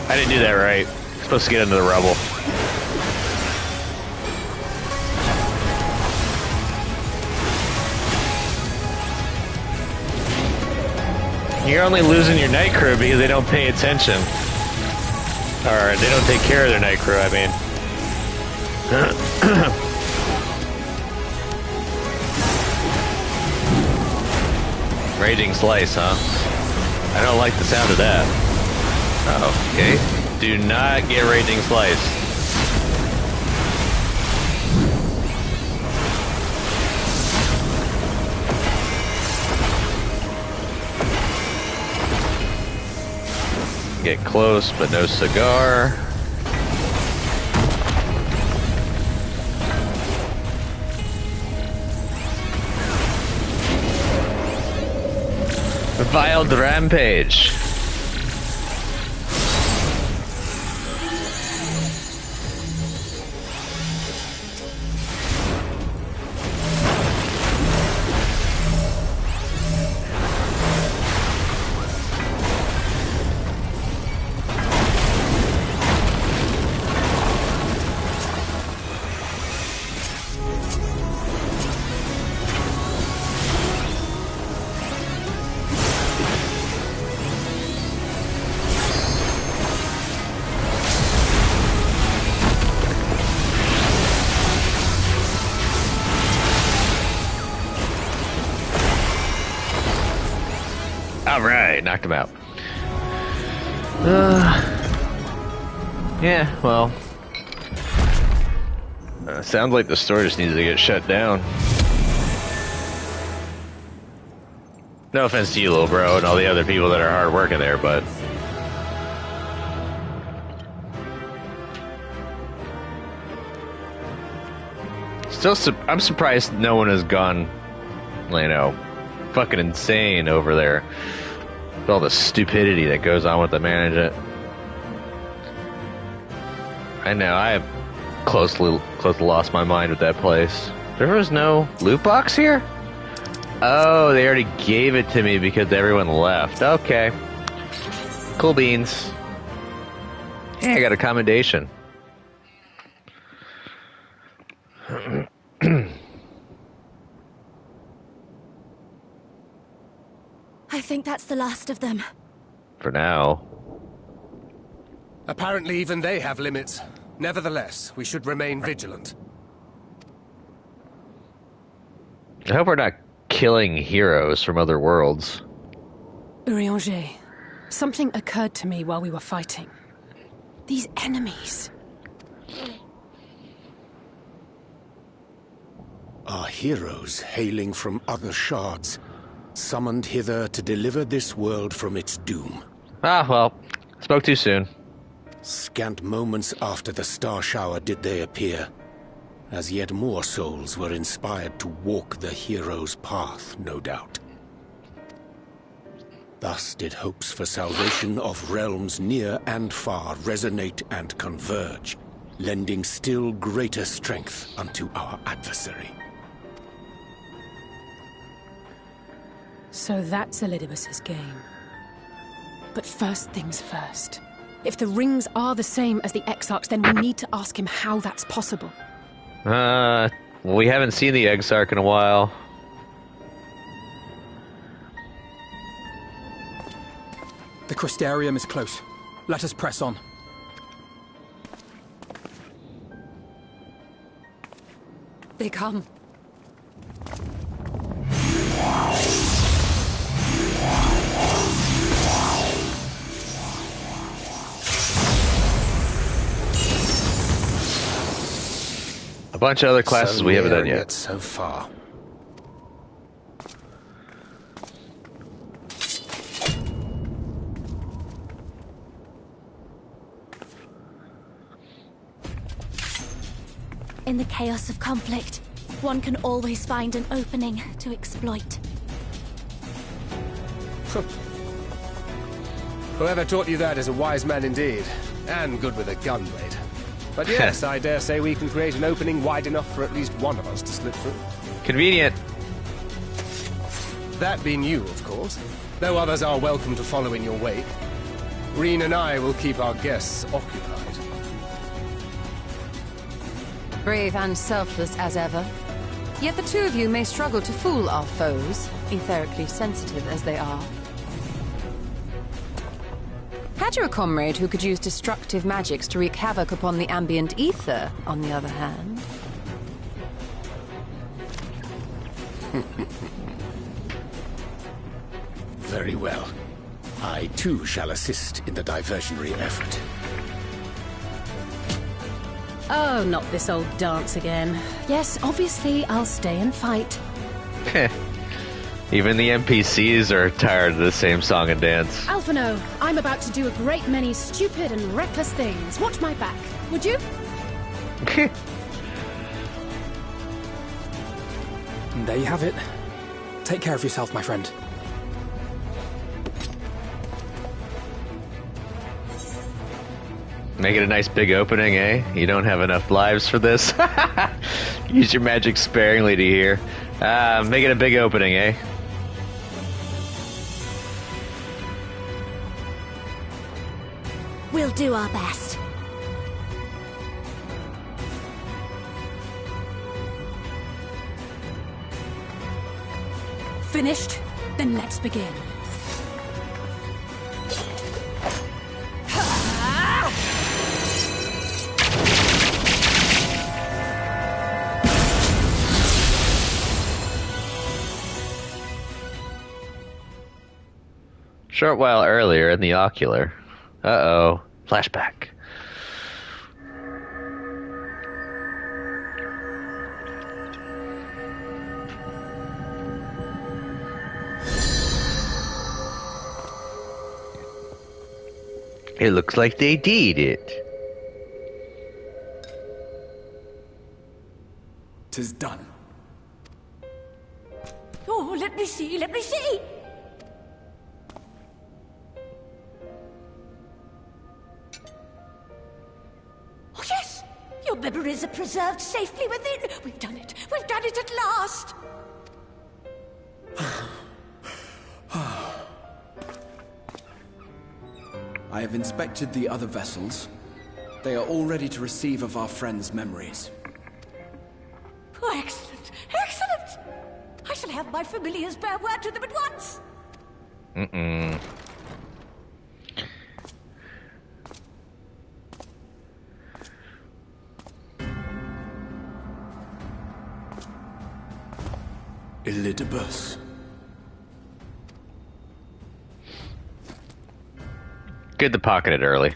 I didn't do that right. I'm supposed to get into the rubble. You're only losing your night crew because they don't pay attention. Or they don't take care of their night crew, I mean. Raging Slice, huh? I don't like the sound of that. Oh, okay. Do not get Raging Slice. Get close, but no cigar. Wild Rampage. Alright, knocked him out. Yeah, well. Sounds like the store just needs to get shut down. No offense to you, little bro, and all the other people that are hard working there, but... I'm surprised no one has gone, you know, fucking insane over there. With all the stupidity that goes on with the management. I know, I have close to lost my mind with that place. There was no loot box here? Oh, they already gave it to me because everyone left. Okay. Cool beans. Hey, I got a commendation. I think that's the last of them. For now. Apparently even they have limits. Nevertheless, we should remain vigilant. I hope we're not killing heroes from other worlds. Urianger, something occurred to me while we were fighting. These enemies. Are heroes hailing from other shards, summoned hither to deliver this world from its doom. Ah, well, spoke too soon. Scant moments after the star shower did they appear, as yet more souls were inspired to walk the hero's path, no doubt. Thus did hopes for salvation of realms near and far resonate and converge, lending still greater strength unto our adversary. So that's Elidibus's game. But first things first. If the rings are the same as the Exarchs, then we need to ask him how that's possible. We haven't seen the Exarch in a while. The Crystarium is close. Let us press on. They come. A bunch of other classes we haven't done near yet. So far. In the chaos of conflict, one can always find an opening to exploit. Whoever taught you that is a wise man indeed, and good with a gun blade. But yes, I dare say we can create an opening wide enough for at least one of us to slip through. Convenient. That being you, of course, though others are welcome to follow in your wake. Reen and I will keep our guests occupied. Brave and selfless as ever. Yet the two of you may struggle to fool our foes, etherically sensitive as they are. Had you a comrade who could use destructive magics to wreak havoc upon the ambient ether, on the other hand? Very well. I too shall assist in the diversionary effort. Oh, not this old dance again. Yes, obviously, I'll stay and fight. Even the NPCs are tired of the same song and dance. Alphino, I'm about to do a great many stupid and reckless things. Watch my back, would you? And there you have it. Take care of yourself, my friend. Make it a nice big opening, eh? You don't have enough lives for this? Use your magic sparingly to hear. Make it a big opening, eh? We'll do our best. Finished? Then let's begin. Short while earlier in the ocular. Uh-oh. Flashback. It looks like they did it. 'Tis done. Oh, let me see, let me see! Oh, yes! Your memories are preserved safely within. We've done it at last! I have inspected the other vessels. They are all ready to receive of our friends' memories. Oh, excellent! Excellent! I shall have my familiars bear word to them at once! Mm-mm. Elidibus. Good to pocket it early.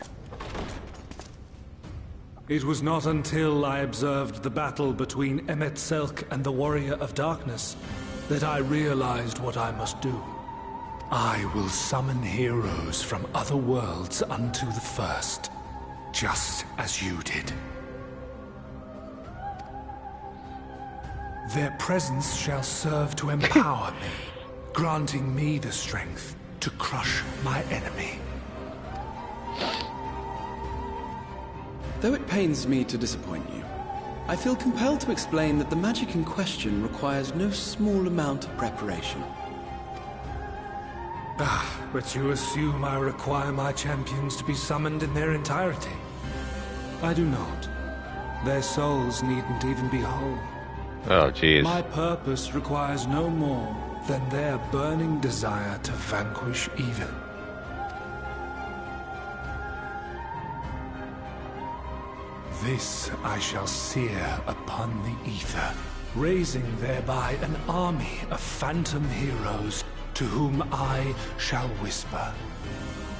It was not until I observed the battle between Emmet Selk and the Warrior of Darkness that I realized what I must do. I will summon heroes from other worlds unto the first, just as you did. Their presence shall serve to empower me, granting me the strength to crush my enemy. Though it pains me to disappoint you, I feel compelled to explain that the magic in question requires no small amount of preparation. But you assume I require my champions to be summoned in their entirety. I do not. Their souls needn't even be whole. Oh, jeez. My purpose requires no more than their burning desire to vanquish evil. This I shall sear upon the ether, raising thereby an army of phantom heroes to whom I shall whisper,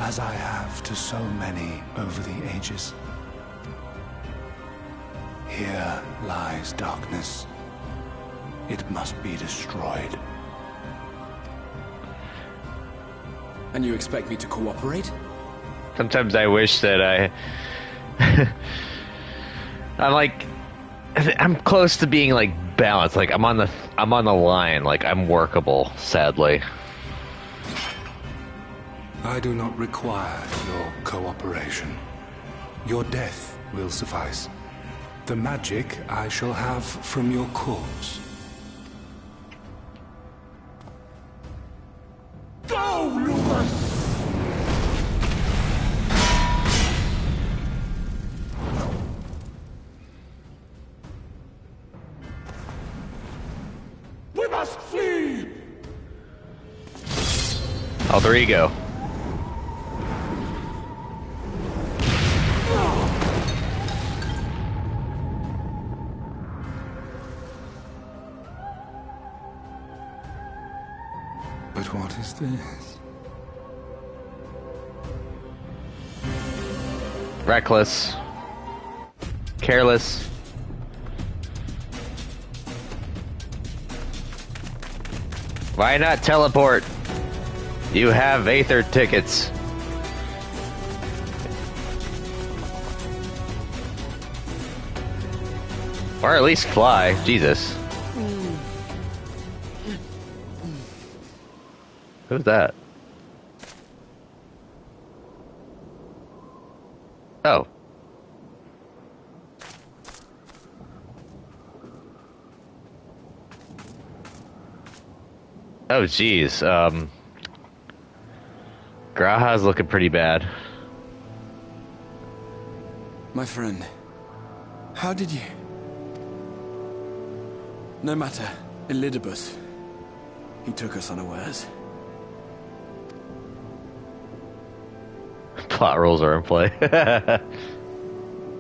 as I have to so many over the ages. Here lies darkness. It must be destroyed. And you expect me to cooperate? Sometimes I wish that I'm close to being like balanced. Like I'm on the line. Like I'm workable. Sadly. I do not require your cooperation. Your death will suffice. The magic I shall have from your corpse. Go, Lucas! We must flee! Alter ego. But what is this? Reckless. Careless. Why not teleport? You have Aether tickets. Or at least fly. Jesus. Who's that? Oh. Oh, geez. Graha's looking pretty bad. My friend, how did you... No matter, Elidibus. He took us unawares. Plot rules are in play.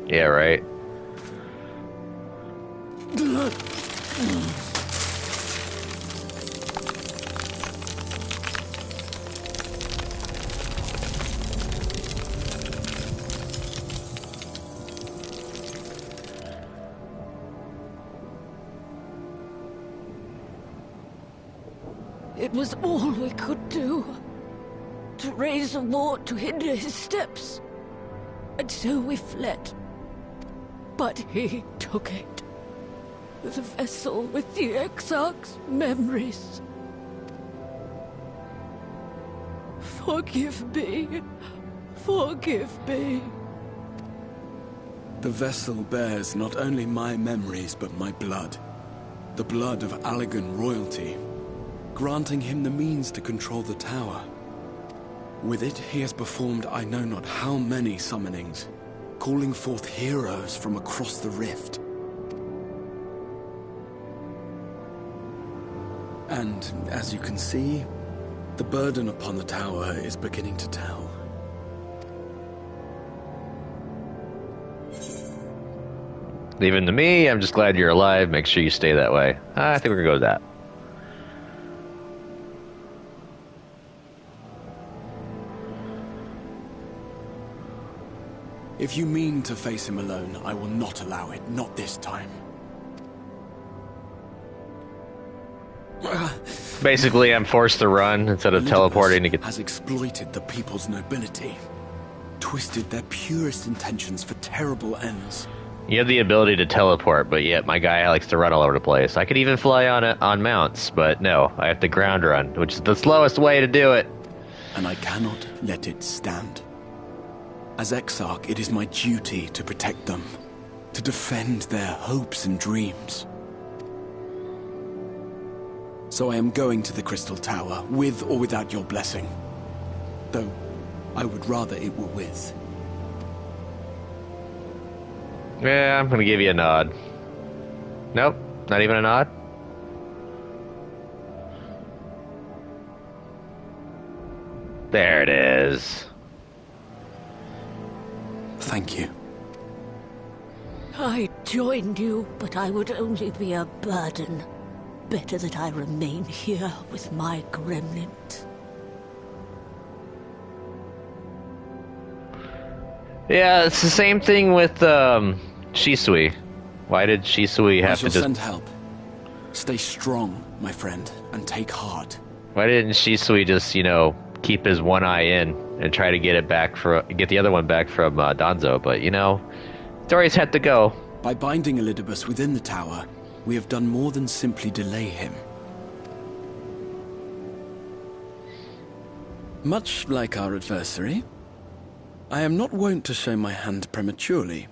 Yeah, right. It was all we could do. To raise a ward to hinder his steps. And so we fled. But he took it. The vessel with the Exarch's memories. Forgive me. Forgive me. The vessel bears not only my memories, but my blood. The blood of Allegan royalty, granting him the means to control the tower. With it, he has performed I know not how many summonings, calling forth heroes from across the rift. And, as you can see, the burden upon the tower is beginning to tell. Even to me, I'm just glad you're alive. Make sure you stay that way. I think we're gonna go with that. If you mean to face him alone, I will not allow it. Not this time. Basically, I'm forced to run instead of teleporting to get... has exploited the people's nobility, twisted their purest intentions for terrible ends. You have the ability to teleport, but yet my guy likes to run all over the place. I could even fly on mounts, but no, I have to ground run, which is the slowest way to do it. And I cannot let it stand. As Exarch, it is my duty to protect them, to defend their hopes and dreams. So I am going to the Crystal Tower, with or without your blessing. Though, I would rather it were with. Yeah, I'm gonna give you a nod. Nope, not even a nod? There it is. Thank you. I joined you, but I would only be a burden. Better that I remain here with my gremlins. Yeah, it's the same thing with Shisui. Why did Shisui have to just... send help. Stay strong, my friend, and take heart. Why didn't Shisui just, you know, keep his one eye in and try to get it back get the other one back from Danzo? But, you know, stories had to go. By binding Elidibus within the tower, we have done more than simply delay him. Much like our adversary, I am not wont to show my hand prematurely,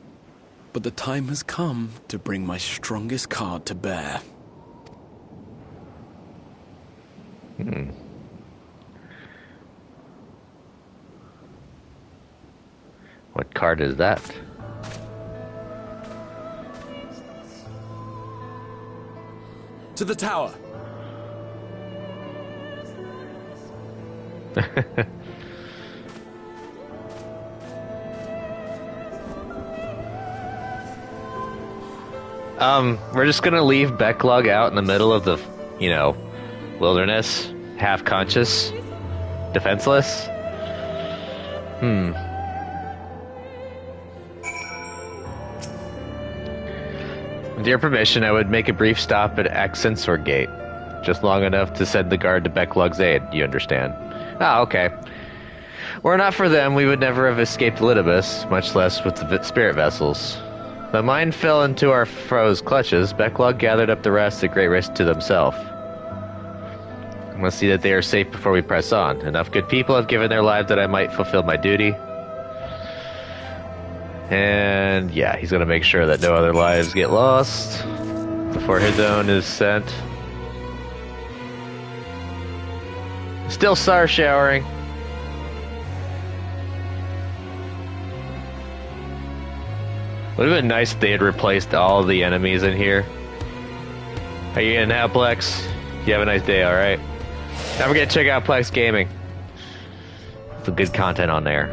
but the time has come to bring my strongest card to bear. What card is that? To the tower! We're just gonna leave Becklug out in the middle of the, wilderness, half-conscious, defenseless. With your permission, I would make a brief stop at Accensor Gate. Just long enough to send the guard to Becklug's aid, you understand? Ah, okay. Were it not for them, we would never have escaped Lidibus, much less with the spirit vessels. The mine fell into our foes' clutches. Becklug gathered up the rest at great risk to themselves. I must see that they are safe before we press on. Enough good people have given their lives that I might fulfill my duty. And yeah, he's gonna make sure that no other lives get lost before his own is sent. Still star showering. Would have been nice if they had replaced all the enemies in here. How you getting out, Plex? You have a nice day, alright? Don't forget to check out Plex Gaming. Some good content on there.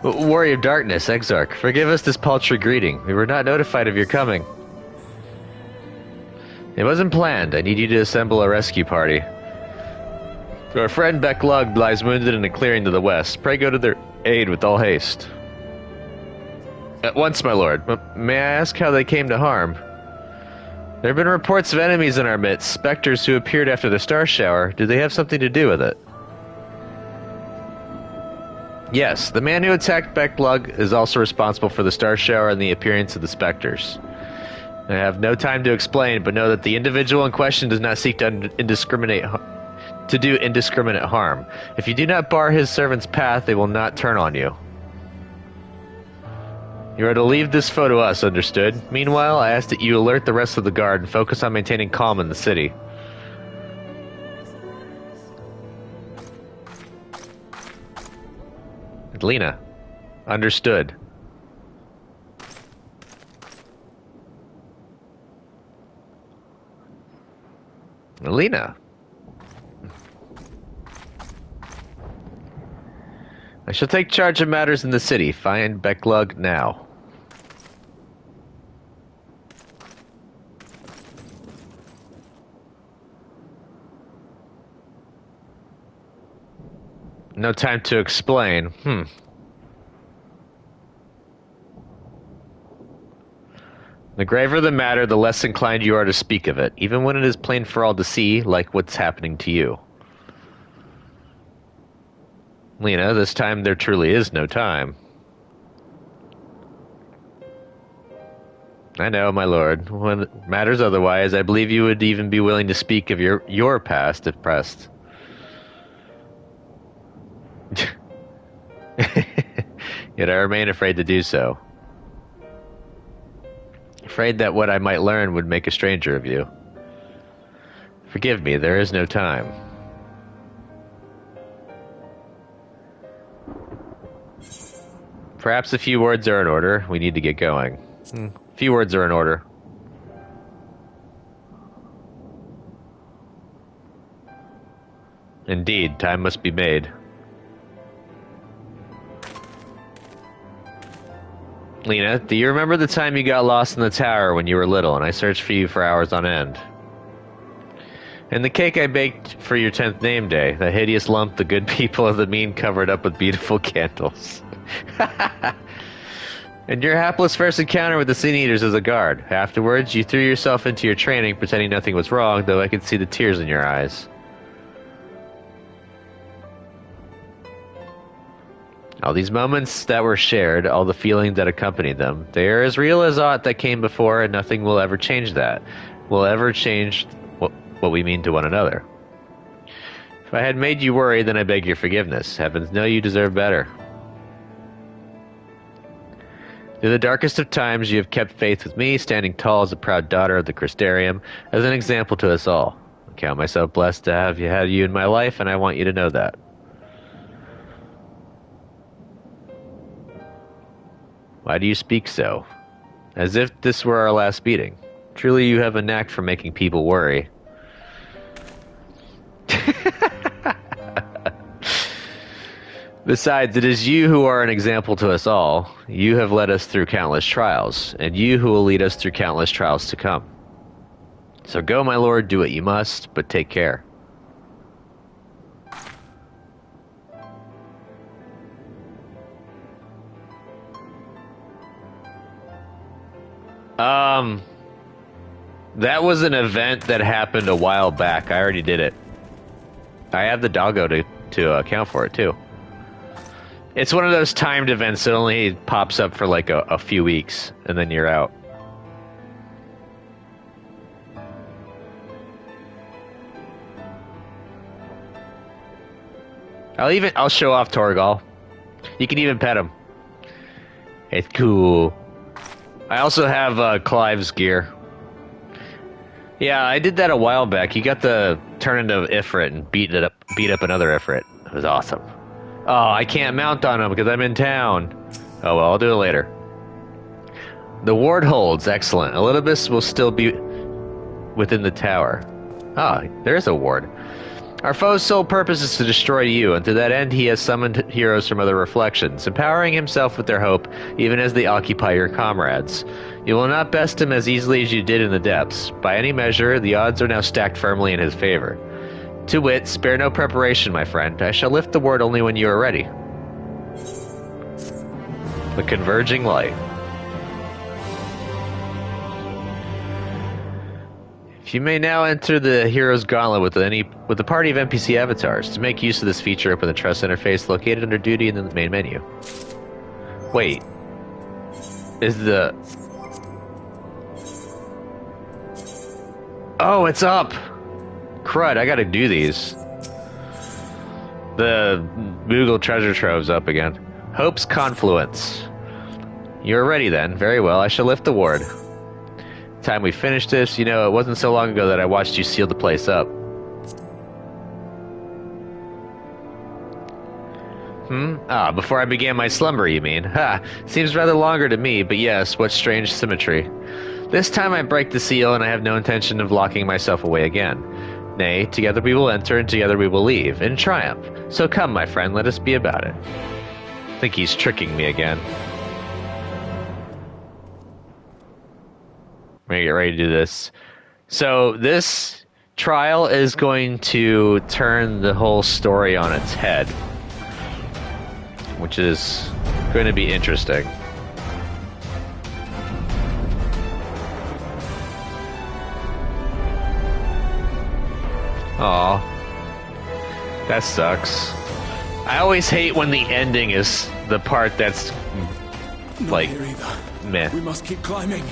Warrior of Darkness, Exarch, forgive us this paltry greeting. We were not notified of your coming. It wasn't planned. I need you to assemble a rescue party. Our friend Becklug lies wounded in a clearing to the west. Pray go to their aid with all haste. At once, my lord. May I ask how they came to harm? There have been reports of enemies in our midst, specters who appeared after the star shower. Did they have something to do with it? Yes, the man who attacked Becklug is also responsible for the star shower and the appearance of the specters. I have no time to explain, but know that the individual in question does not seek to do indiscriminate harm. If you do not bar his servant's path, they will not turn on you. You are to leave this foe to us, understood? Meanwhile, I ask that you alert the rest of the guard and focus on maintaining calm in the city. Lena. Understood. Lena. I shall take charge of matters in the city. Find Becklug now. No time to explain. The graver the matter, the less inclined you are to speak of it, even when it is plain for all to see, like what's happening to you. Lena, this time there truly is no time. I know, my lord. When it matters otherwise, I believe you would even be willing to speak of your past if pressed. Yet I remain afraid to do so. Afraid that what I might learn would make a stranger of you. Forgive me, there is no time. Perhaps a few words are in order. We need to get going. A few words are in order. Indeed, time must be made. Lena, do you remember the time you got lost in the tower when you were little and I searched for you for hours on end? And the cake I baked for your 10th name day, the hideous lump the good people of the mean covered up with beautiful candles. And your hapless first encounter with the Sin Eaters as a guard. Afterwards, you threw yourself into your training pretending nothing was wrong, though I could see the tears in your eyes. All these moments that were shared, all the feelings that accompanied them, they are as real as aught that came before, and nothing will ever change that. Will ever change what we mean to one another. If I had made you worry, then I beg your forgiveness. Heavens know you deserve better. Through the darkest of times, you have kept faith with me, standing tall as a proud daughter of the Crystarium, as an example to us all. I count myself blessed to have had you in my life, and I want you to know that. Why do you speak so? As if this were our last meeting. Truly you have a knack for making people worry. Besides, it is you who are an example to us all. You have led us through countless trials, and you who will lead us through countless trials to come. So go, my lord, do what you must, but take care. That was an event that happened a while back. I already did it. I have the doggo to account for it, too. It's one of those timed events that only pops up for like a few weeks, and then you're out. I'll show off Torgal. You can even pet him. It's cool. I also have Clive's gear. Yeah, I did that a while back. He got the turn into Ifrit and beat up another Ifrit. It was awesome. Oh, I can't mount on him because I'm in town. Oh well, I'll do it later. The ward holds. Excellent. Elidibus will still be within the tower. Ah, there's a ward. Our foe's sole purpose is to destroy you, and to that end he has summoned heroes from other reflections, empowering himself with their hope, even as they occupy your comrades. You will not best him as easily as you did in the depths. By any measure, the odds are now stacked firmly in his favor. To wit, spare no preparation, my friend. I shall lift the word only when you are ready. The converging light. You may now enter the Hero's Gauntlet with a party of NPC avatars. To make use of this feature, open the Trust interface located under Duty in the main menu. Wait. Is the... Oh, it's up! Crud, I gotta do these. The Moogle treasure trove's up again. Hope's Confluence. You're ready then. Very well, I shall lift the ward. Time we finish this, you know, it wasn't so long ago that I watched you seal the place up. Before I began my slumber, you mean? Ha! Seems rather longer to me, but yes, what strange symmetry. This time I break the seal, and I have no intention of locking myself away again. Nay, together we will enter, and together we will leave, in triumph. So come, my friend, let us be about it. I think he's tricking me again. We're gonna get ready to do this. So this trial is going to turn the whole story on its head, which is going to be interesting. Aw, that sucks. I always hate when the ending is the part that's like, meh. We must keep climbing.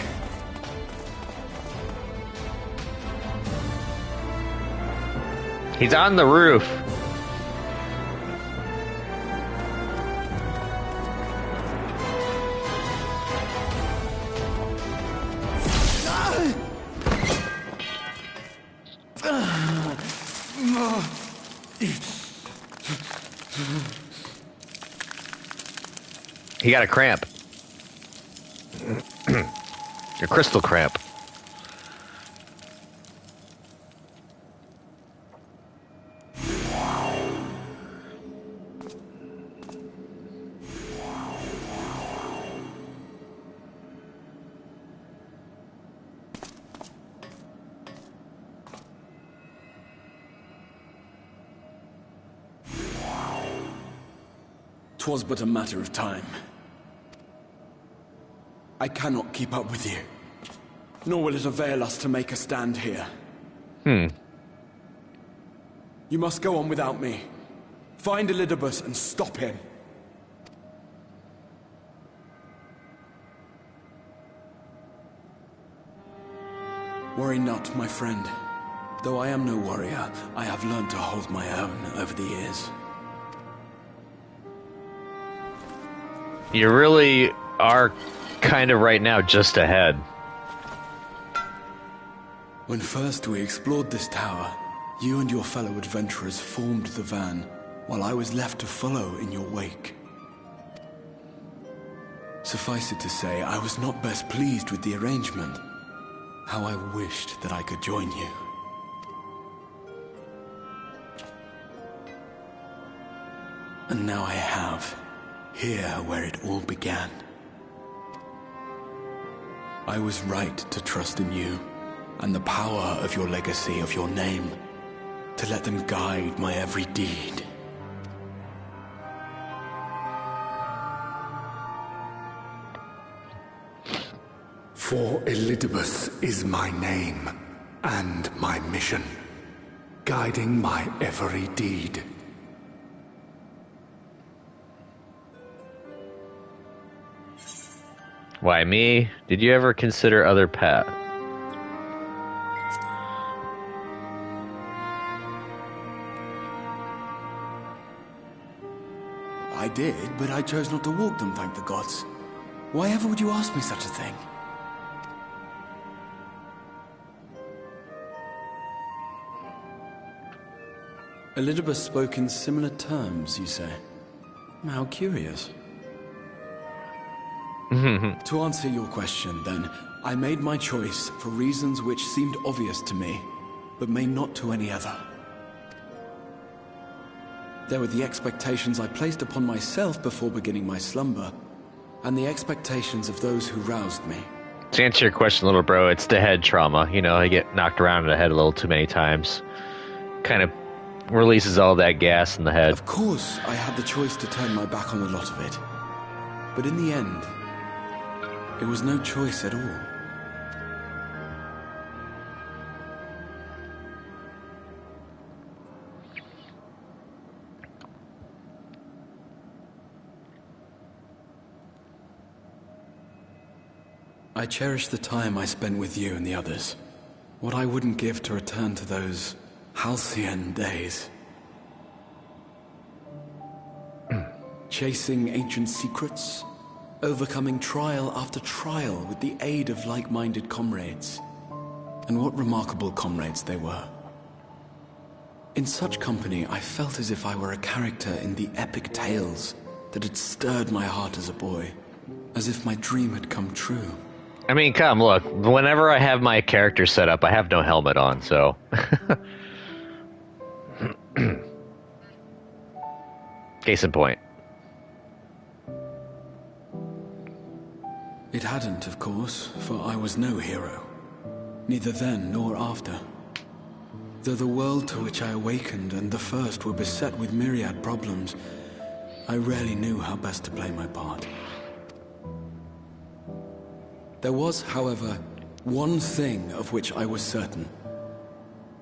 He's on the roof. He got a cramp. A crystal cramp. "'Twas but a matter of time. I cannot keep up with you, nor will it avail us to make a stand here. You must go on without me. Find Elidibus and stop him. Worry not, my friend. Though I am no warrior, I have learned to hold my own over the years. You really are kind of right now just ahead. When first we explored this tower, you and your fellow adventurers formed the van, while I was left to follow in your wake. Suffice it to say, I was not best pleased with the arrangement. How I wished that I could join you. And now I have, here where it all began. I was right to trust in you, and the power of your legacy, of your name, to let them guide my every deed. For Elidibus is my name, and my mission, guiding my every deed. Why me? Did you ever consider other paths? I did, but I chose not to walk them, thank the gods. Why ever would you ask me such a thing? Elidibus spoke in similar terms, you say? How curious. To answer your question, then, I made my choice for reasons which seemed obvious to me, but may not to any other. There were the expectations I placed upon myself before beginning my slumber, and the expectations of those who roused me. To answer your question, little bro, it's the head trauma. You know, I get knocked around in the head a little too many times. Kind of releases all that gas in the head. Of course, I had the choice to turn my back on a lot of it. But in the end, it was no choice at all. I cherish the time I spent with you and the others. What I wouldn't give to return to those halcyon days. Chasing ancient secrets, overcoming trial after trial with the aid of like-minded comrades. And what remarkable comrades they were. In such company, I felt as if I were a character in the epic tales that had stirred my heart as a boy, as if my dream had come true. I mean, come, look, whenever I have my character set up, I have no helmet on, so... Case in point. It hadn't, of course, for I was no hero. Neither then nor after. Though the world to which I awakened and the first were beset with myriad problems, I rarely knew how best to play my part. There was, however, one thing of which I was certain.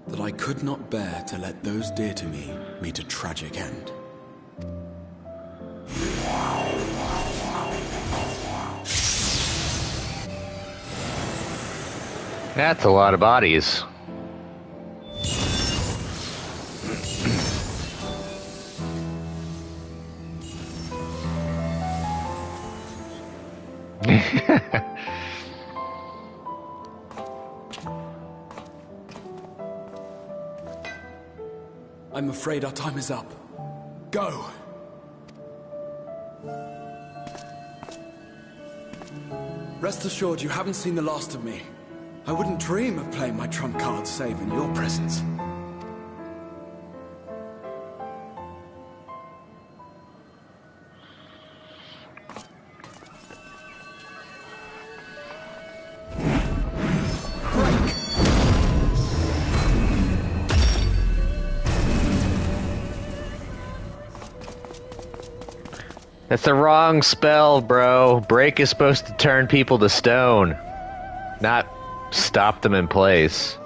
That I could not bear to let those dear to me meet a tragic end. That's a lot of bodies. I'm afraid our time is up. Go! Rest assured you haven't seen the last of me. I wouldn't dream of playing my trump card save in your presence. That's the wrong spell, bro. Break is supposed to turn people to stone, not stop them in place.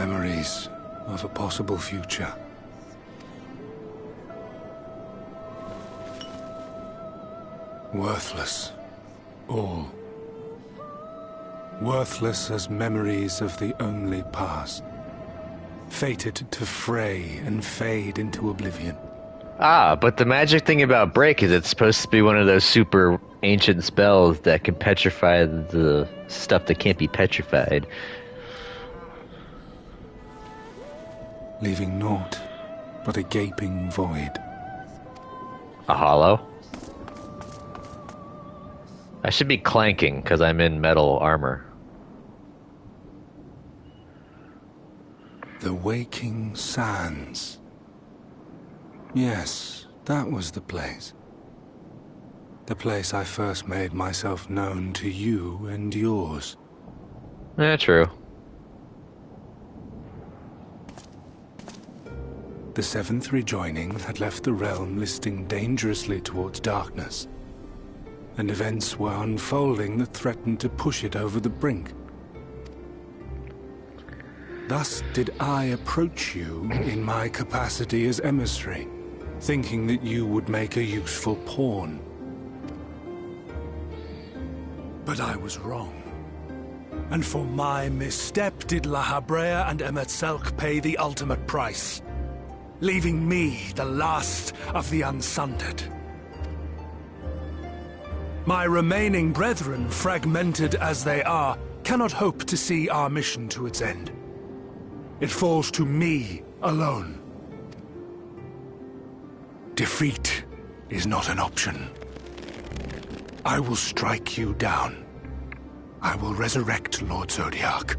memories of a possible future. Worthless. All. Worthless as memories of the only past. Fated to fray and fade into oblivion. Ah, but the magic thing about break is it's supposed to be one of those super ancient spells that can petrify the stuff that can't be petrified. Leaving naught but a gaping void. A hollow? I should be clanking because I'm in metal armor. The Waking Sands. Yes, that was the place. The place I first made myself known to you and yours. Yeah, true. The Seventh Rejoining had left the realm listing dangerously towards darkness, and events were unfolding that threatened to push it over the brink. Thus did I approach you in my capacity as emissary, thinking that you would make a useful pawn. But I was wrong. And for my misstep did La Habrea and Emet-Selch pay the ultimate price, leaving me the last of the Unsundered. My remaining brethren, fragmented as they are, cannot hope to see our mission to its end. It falls to me alone. Defeat is not an option. I will strike you down. I will resurrect Lord Zodiac,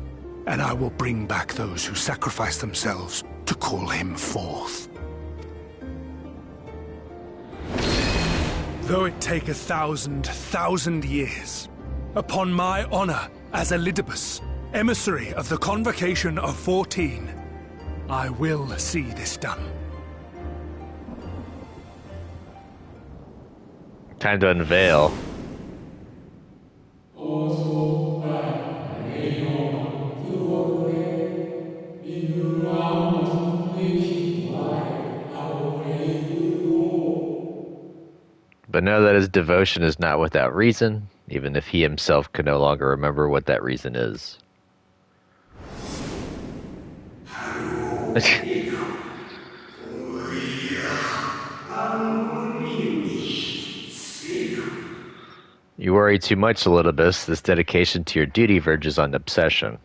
and I will bring back those who sacrifice themselves to call him forth. Though it take 1,000 years, upon my honor as Elidibus, emissary of the Convocation of 14, I will see this done. Time to unveil. But know that his devotion is not without reason, even if he himself could no longer remember what that reason is. You worry too much, Elidibus. This dedication to your duty verges on obsession.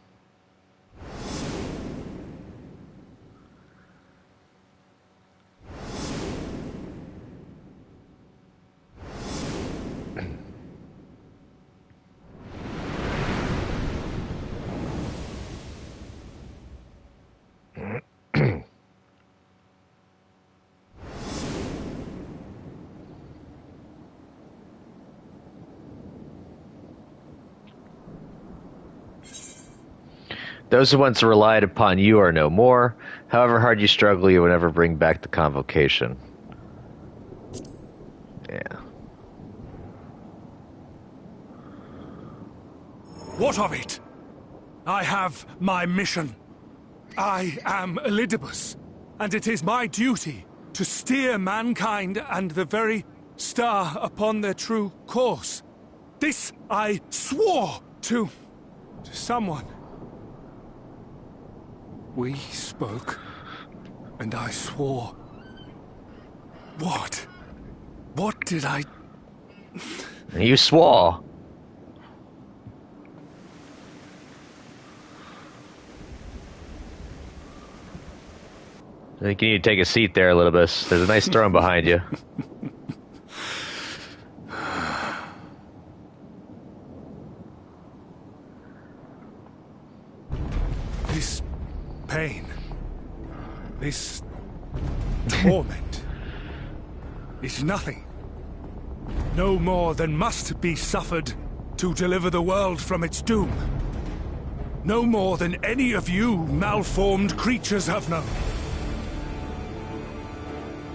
Those who once relied upon you are no more. However hard you struggle, you will never bring back the convocation. Yeah. What of it? I have my mission. I am Elidibus, and it is my duty to steer mankind and the very star upon their true course. This I swore to someone. We spoke, and I swore. What? What did I... You swore. I think you need to take a seat there, Elidibus. There's a nice throne behind you. This pain, this torment, is nothing. No more than must be suffered to deliver the world from its doom. No more than any of you malformed creatures have known.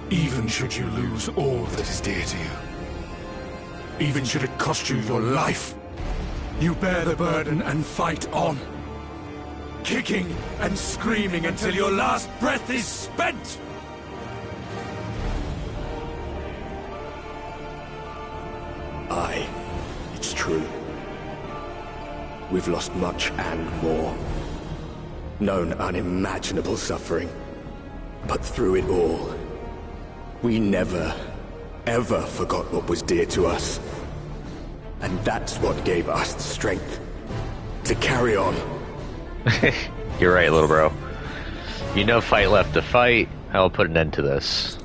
Even should you lose all that is dear to you, even should it cost you your life, you bear the burden and fight on. kicking and screaming until your last breath is spent! Aye, it's true. We've lost much and more. Known unimaginable suffering. But through it all, we never, ever forgot what was dear to us. And that's what gave us the strength to carry on. You're right, little bro. You know fight left to fight. I will put an end to this.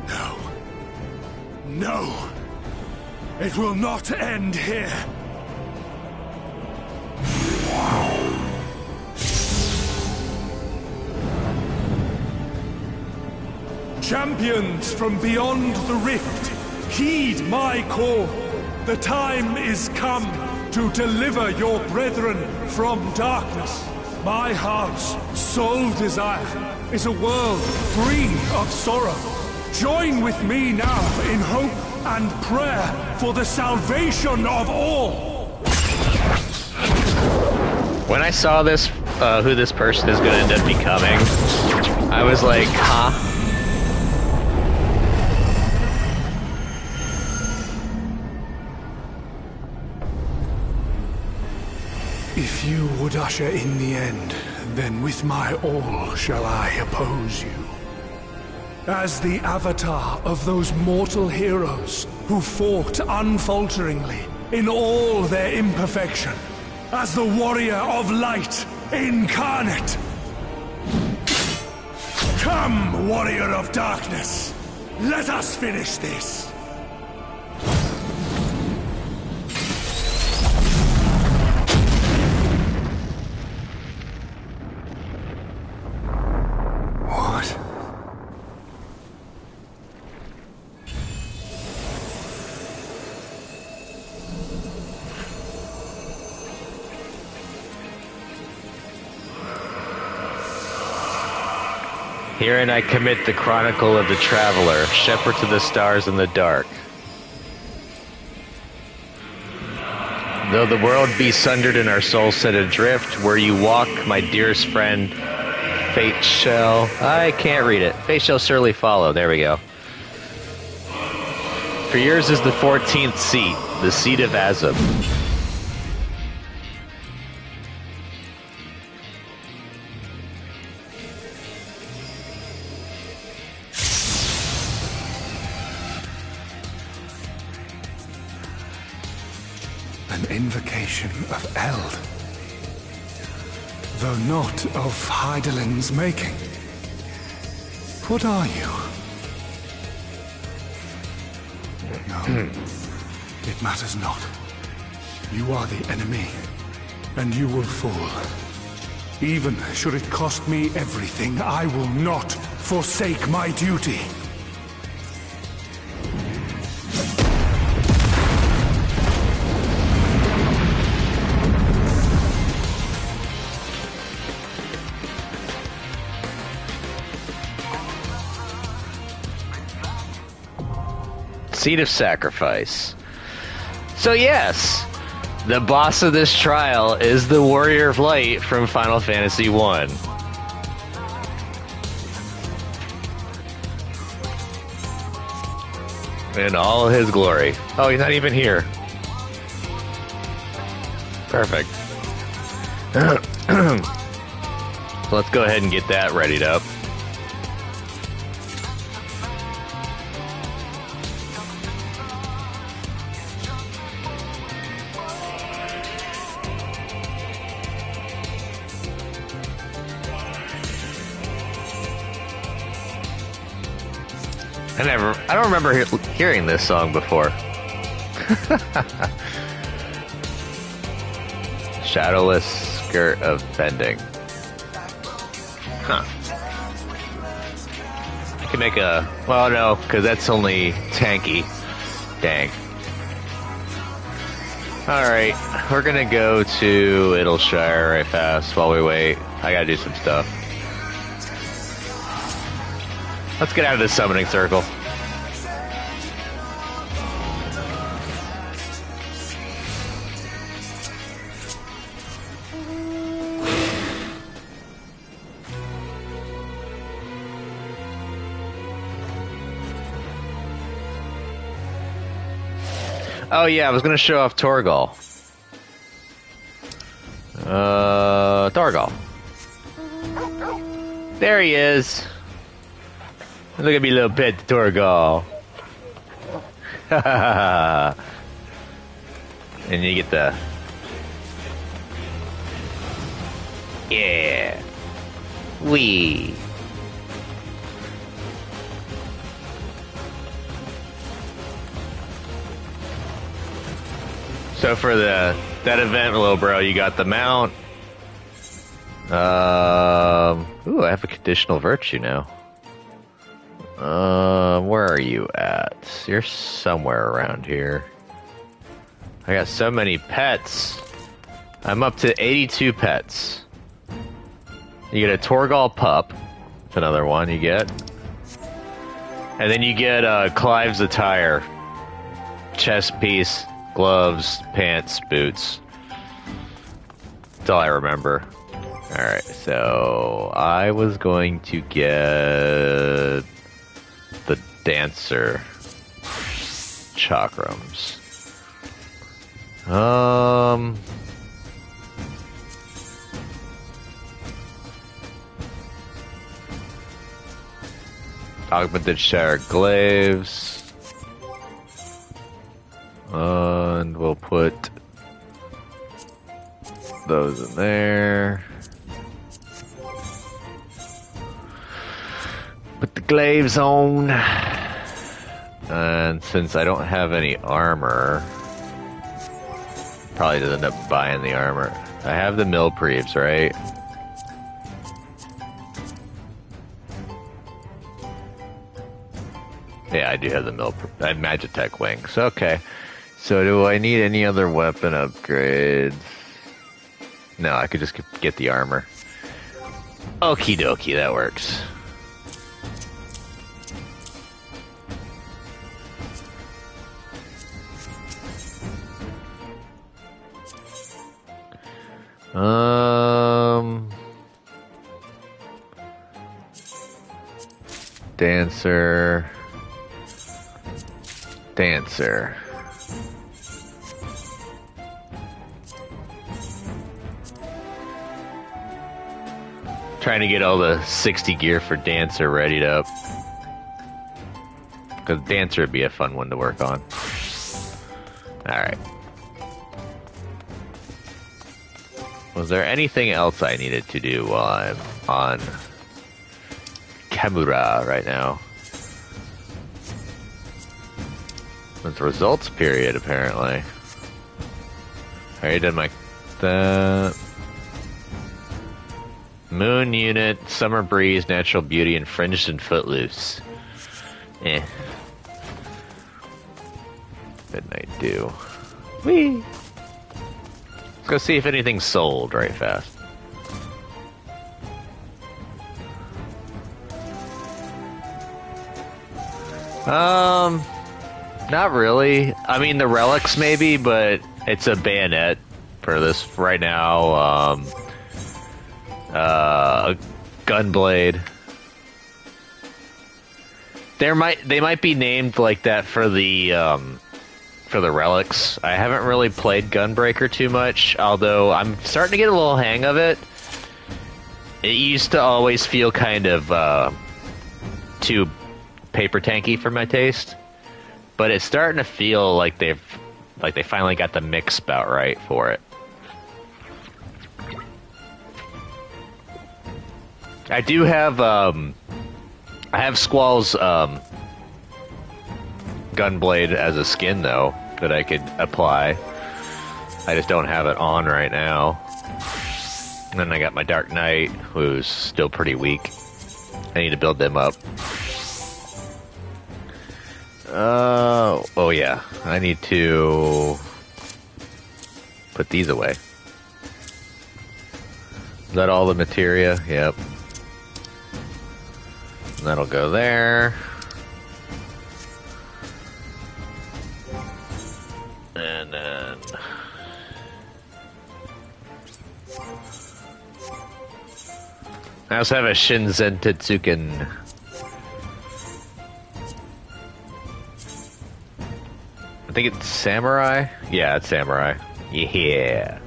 No. No! It will not end here! Champions from beyond the rift, heed my call. The time is come to deliver your brethren from darkness. My heart's sole desire is a world free of sorrow. Join with me now in hope and prayer for the salvation of all. When I saw this, who this person is going to end up becoming, I was like, huh? If you would usher in the end, then with my all shall I oppose you. As the avatar of those mortal heroes who fought unfalteringly in all their imperfection, as the warrior of light incarnate. Come, warrior of darkness, let us finish this. What? Herein I commit the chronicle of the traveler, shepherd to the stars in the dark. Though the world be sundered and our souls set adrift, where you walk, my dearest friend, fate shall... I can't read it. Fate shall surely follow. There we go. For yours is the 14th seat, the seat of Azov. An invocation of Eld. Though not of Hydaelyn's making. What are you? No, it matters not. You are the enemy, and you will fall. Even should it cost me everything, I will not forsake my duty. Seat of Sacrifice. So yes, the boss of this trial is the Warrior of Light from Final Fantasy I. In all his glory. Oh, he's not even here. Perfect. So let's go ahead and get that readied up. I don't remember hearing this song before. Shadowless skirt of bending. Huh. I can make a... Well, no, because that's only tanky. Dang. Alright, we're gonna go to Idyllshire right fast while we wait. I gotta do some stuff. Let's get out of this summoning circle. Oh yeah, I was gonna show off Torgal. Torgal. There he is. Look at me, little pet Torgal. And you get the... Yeah. Wee. So for that event, little bro, you got the mount. Ooh, I have a conditional virtue now. Where are you at? You're somewhere around here. I got so many pets. I'm up to 82 pets. You get a Torgal pup. That's another one you get. And then you get Clive's attire. Chest piece, gloves, pants, boots. That's all I remember. Alright, so I was going to get the dancer chakrams. Augmented shower glaives. And we'll put those in there. Put the glaives on. And since I don't have any armor, probably just end up buying the armor. I have the Milpreeves, right? Yeah, I do have the I have Magitech wings. Okay. So do I need any other weapon upgrades? No, I could just get the armor. Okie dokie, that works. Dancer. Trying to get all the 60 gear for Dancer readied up. Because Dancer would be a fun one to work on. Alright. Was there anything else I needed to do while I'm on Kamura right now? It's results period, apparently. I already done that. Moon unit, summer breeze, natural beauty, and fringed and footloose. Midnight dew. Whee! Let's go see if anything's sold right fast. Not really. I mean, the relics maybe, but it's a bayonet for this right now. A gunblade. They might be named like that for the relics. I haven't really played Gunbreaker too much, although I'm starting to get a little hang of it. It used to always feel kind of too paper tanky for my taste, but it's starting to feel like they finally got the mix about right for it. I do have I have Squall's gunblade as a skin though that I could apply. I just don't have it on right now. And then I got my Dark Knight, who's still pretty weak. I need to build them up. Oh yeah, I need to put these away. Is that all the materia? Yep. That'll go there. And then... I also have a Shinzen Tetsuken. I think it's Samurai? Yeah, it's Samurai. Yeah.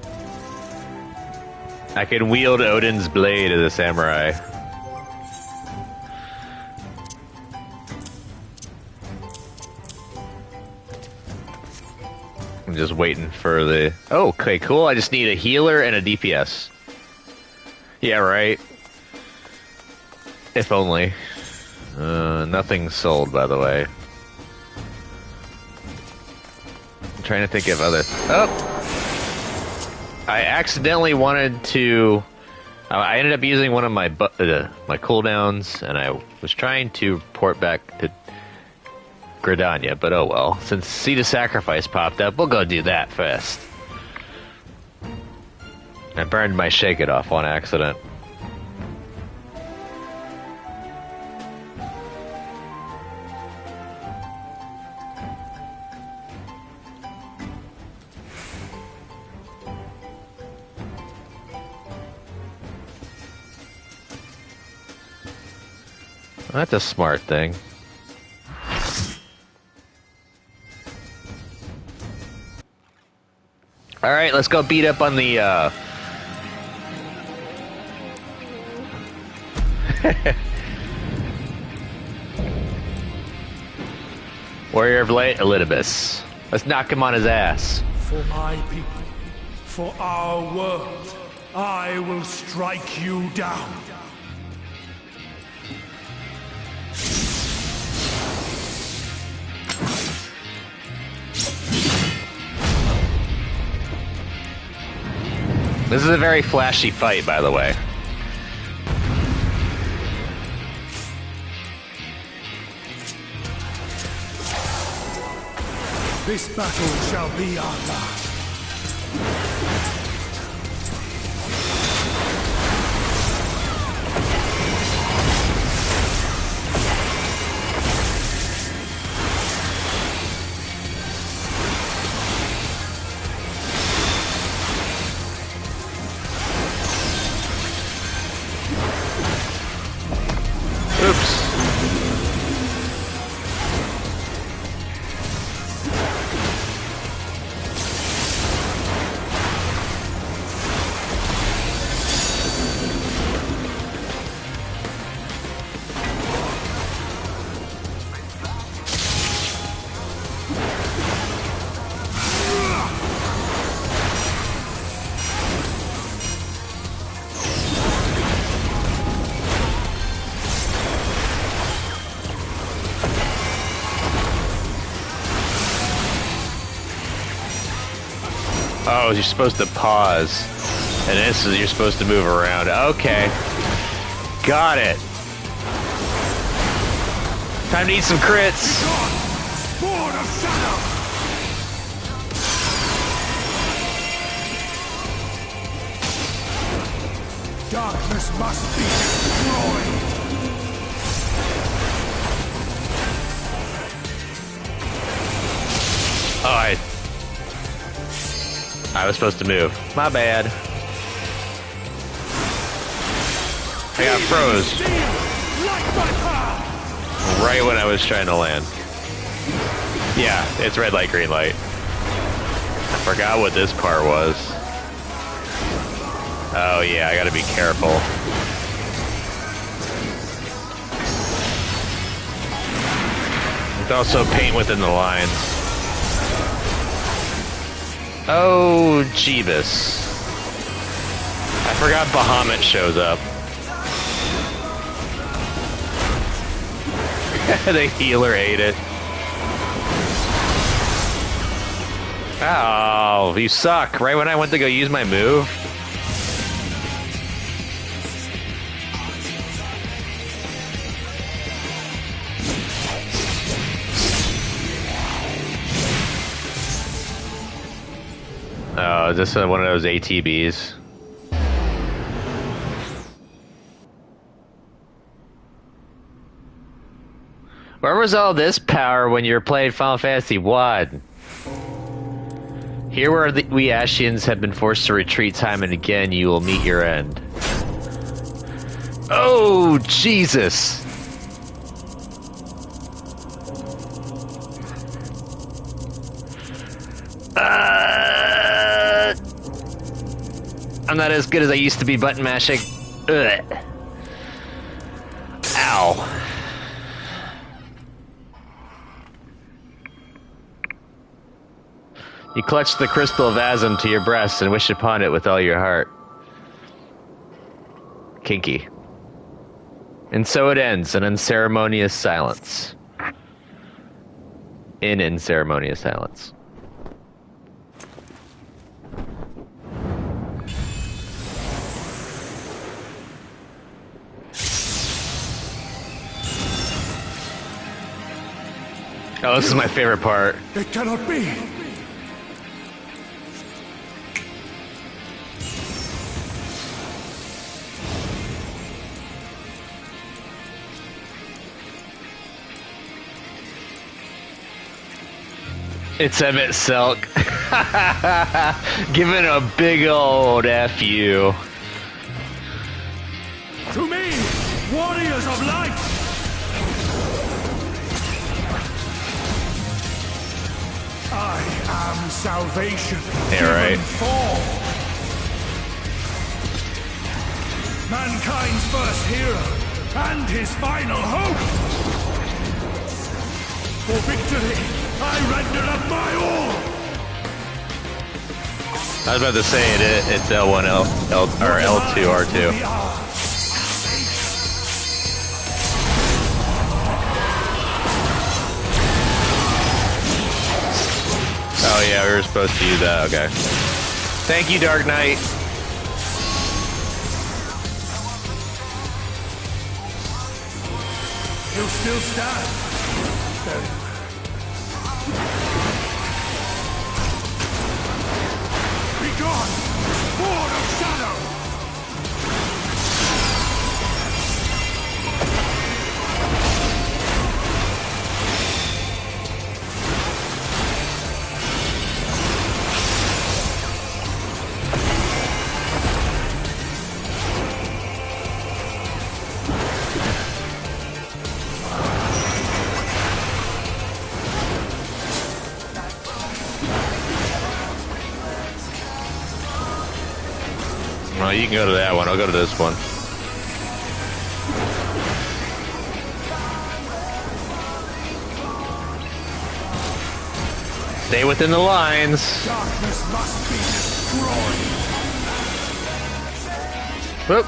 I can wield Odin's blade as a Samurai. I'm just waiting for the... Oh, okay, cool. I just need a healer and a DPS. Yeah, right. If only. Nothing sold, by the way. I'm trying to think of other... Oh! I accidentally wanted to... I ended up using one of my my cooldowns, and I was trying to port back to Gridania, but oh well. Since Seed of Sacrifice popped up, we'll go do that first. I burned my Shake It Off on accident. That's a smart thing. Alright, let's go beat up on the, Warrior of Light, Elidibus. Let's knock him on his ass. For my people, for our world, I will strike you down. This is a very flashy fight, by the way. This battle shall be our last. Oops. Oh, you're supposed to pause. And this is, you're supposed to move around. Okay. Got it. Time to eat some crits. Darkness must be destroyed. Oh, I was supposed to move. My bad. I got froze. Right when I was trying to land. Yeah, it's red light, green light. I forgot what this part was. Oh yeah, I gotta be careful. It's also paint within the lines. Oh, Jeebus. I forgot Bahamut shows up. The healer ate it. Oh, you suck. Right when I went to go use my move. Oh, is this one of those ATBs? Where was all this power when you were playing Final Fantasy 1? Here where we Ashians have been forced to retreat time and again, you will meet your end. Oh, Jesus! I'm not as good as I used to be button mashing. Ugh. Ow. You clutch the crystal of Azim to your breast and wish upon it with all your heart. Kinky. And so it ends, an unceremonious silence. In unceremonious silence. Oh, this is my favorite part. It cannot be! It's Emmett Selk. Giving a big old F you. To me, warriors of light! I am salvation. Yeah, right. For mankind's first hero and his final hope. For victory, I render up my all. I was about to say it's L1, or L2, R2. Oh yeah, we were supposed to use that, okay. Thank you, Dark Knight. You still stand. Be gone, Lord of Shadow! Well, you can go to that one. I'll go to this one. Stay within the lines. Darkness must be destroyed. Whoop.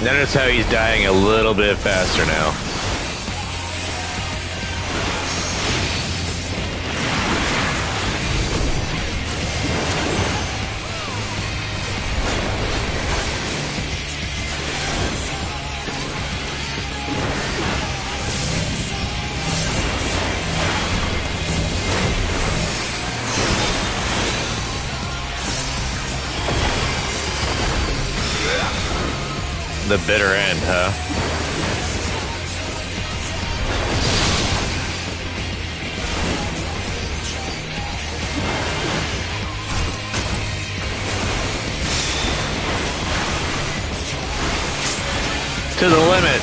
Notice how he's dying a little bit faster now. The bitter end, huh? To the limit.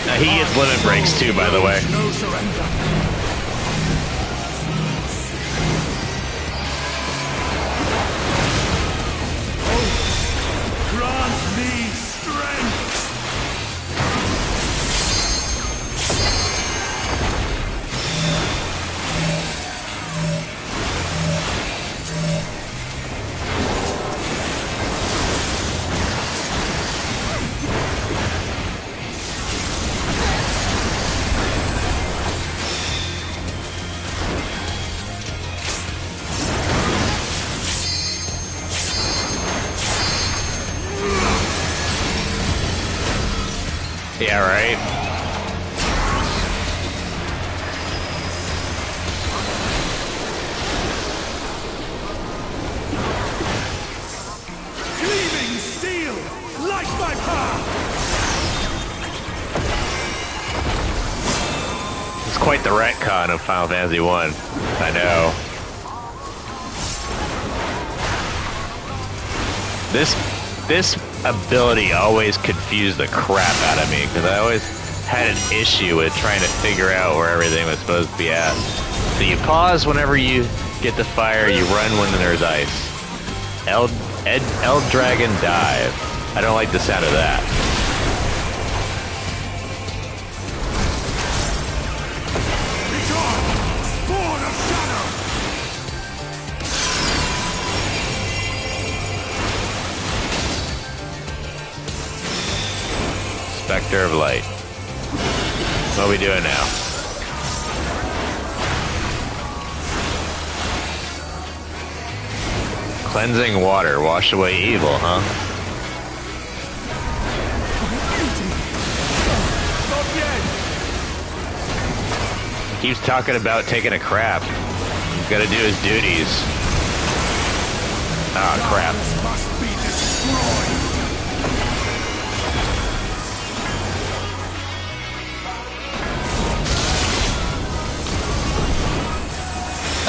Now he gets limit breaks too, by the way. No surrender. Grant me strength! Yeah, right? Gleaming steel! Light my path! It's quite the retcon of Final Fantasy 1. I know. This ability always confused the crap out of me, because I always had an issue with trying to figure out where everything was supposed to be at. So you pause whenever you get the fire, you run when there's ice. El Dragon Dive. I don't like the sound of that. Spawn of shadow! Spectre of Light. What are we doing now? Cleansing water. Wash away evil, huh? He keeps talking about taking a crap. He's gotta do his duties. Ah, crap. Must be destroyed!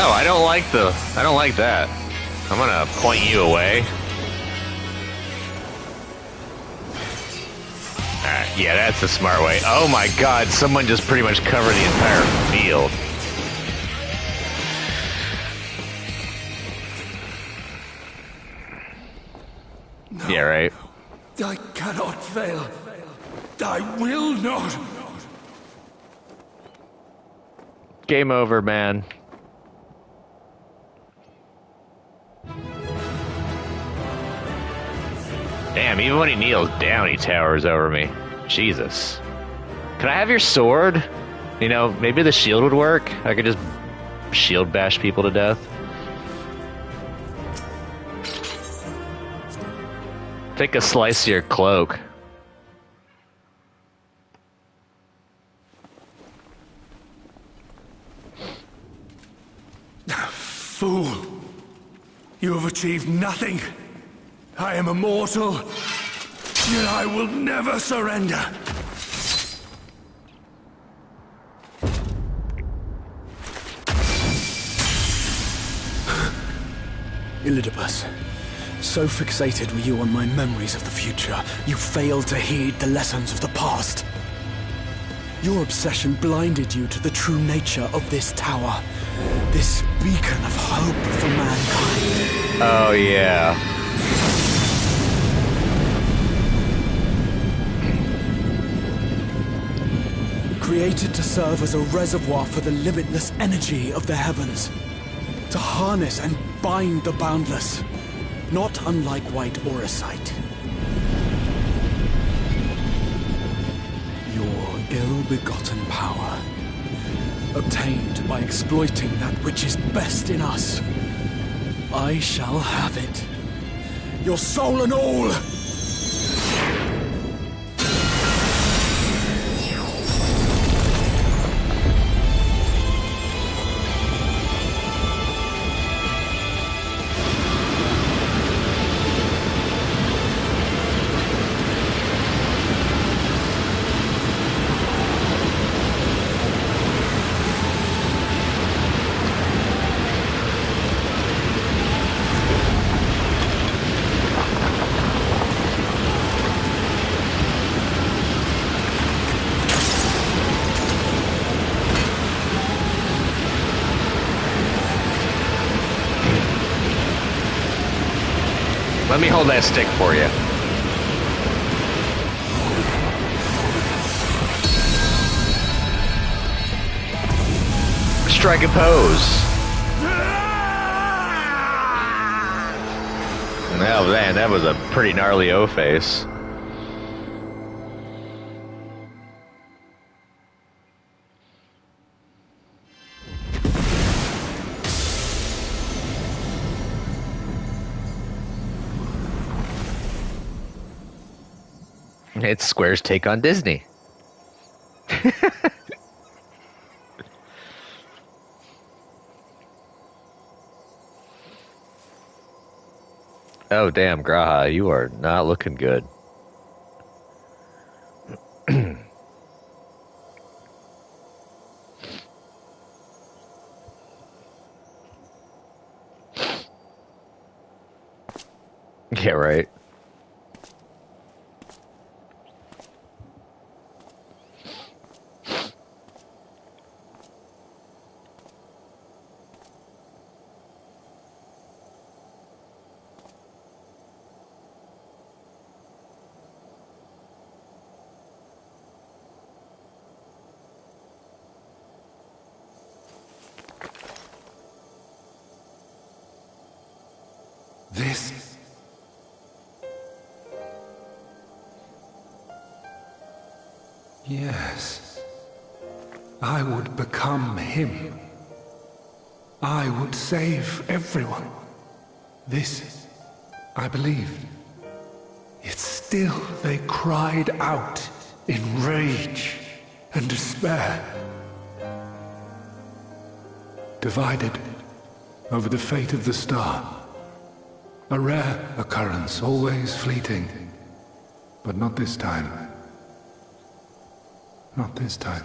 Oh, I don't like that. I'm gonna point you away. Alright, yeah, that's the smart way. Oh my god, someone just pretty much covered the entire field. No, yeah, right. I cannot fail. I will not. Game over, man. Damn, even when he kneels down, he towers over me. Jesus. Can I have your sword? You know, maybe the shield would work. I could just shield bash people to death. Take a slice of your cloak. Fool! You have achieved nothing. I am immortal, yet I will never surrender. Elidibus, so fixated were you on my memories of the future, you failed to heed the lessons of the past. Your obsession blinded you to the true nature of this tower, this beacon of hope for mankind. Oh, yeah. Created to serve as a reservoir for the limitless energy of the heavens. To harness and bind the boundless. Not unlike white auracite. Your ill-begotten power. Obtained by exploiting that which is best in us. I shall have it. Your soul and all! Let me hold that stick for you. Strike a pose. Oh man, that was a pretty gnarly O-face. It's Square's take on Disney. Oh, damn, Graha, you are not looking good. Yeah, right. This. Yes. I would become him. I would save everyone. This, I believed. Yet still they cried out in rage and despair. Divided over the fate of the star. A rare occurrence, always fleeting. But not this time. Not this time.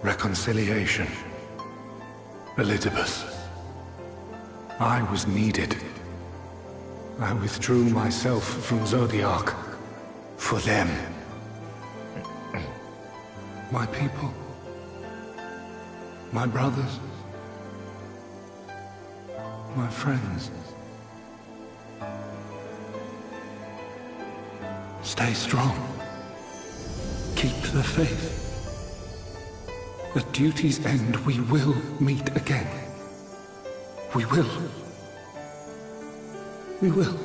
Reconciliation. Elizabeth. I was needed. I withdrew myself from Zodiark. For them. My people. My brothers. My friends. Stay strong. Keep the faith. At duty's end, we will meet again. We will. We will.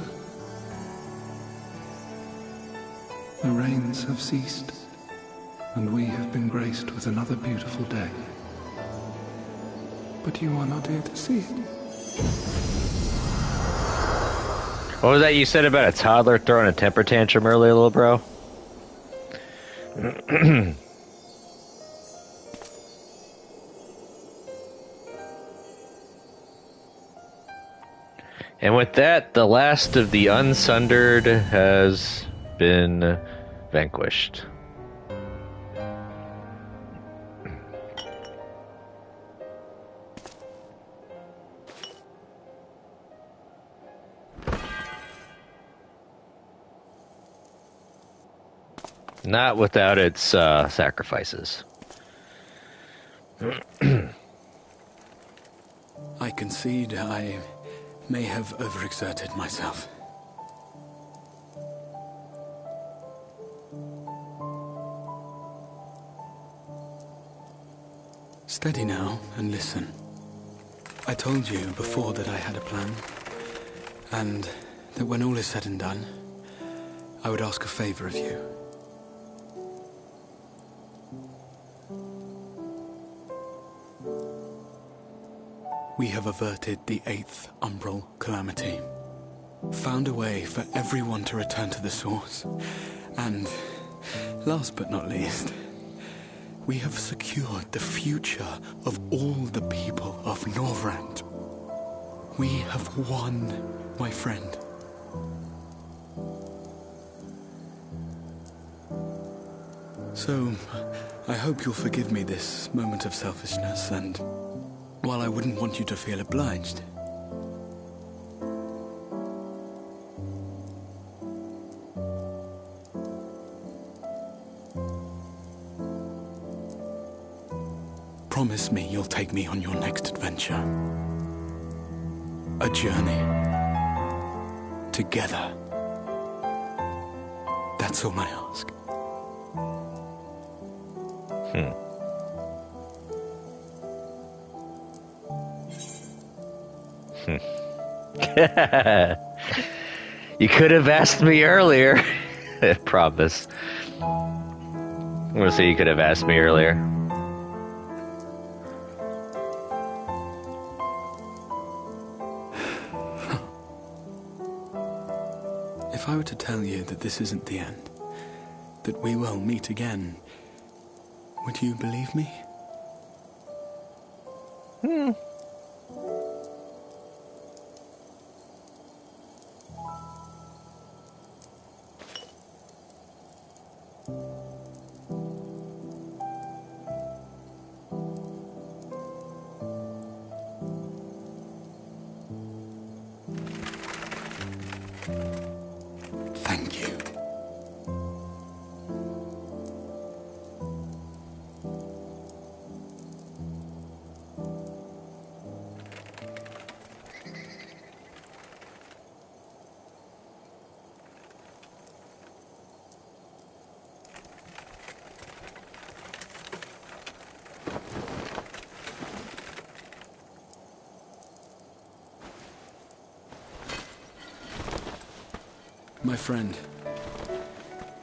The rains have ceased, and we have been graced with another beautiful day. But you are not here to see it. What was that you said about a toddler throwing a temper tantrum earlier, little bro? And with that, the last of the Unsundered has been vanquished. Not without its sacrifices. I concede I may have overexerted myself. Steady now and listen. I told you before that I had a plan, and that when all is said and done, I would ask a favor of you. We have averted the 8th Umbral Calamity. Found a way for everyone to return to the source. And, last but not least, we have secured the future of all the people of Norvrand. We have won, my friend. So, I hope you'll forgive me this moment of selfishness, and while I wouldn't want you to feel obliged, promise me you'll take me on your next adventure. A journey. Together. That's all I ask. You could have asked me earlier. I promise. I'm gonna say you could have asked me earlier. If If I were to tell you that this isn't the end, that we will meet again, would you believe me? Thank you. My friend,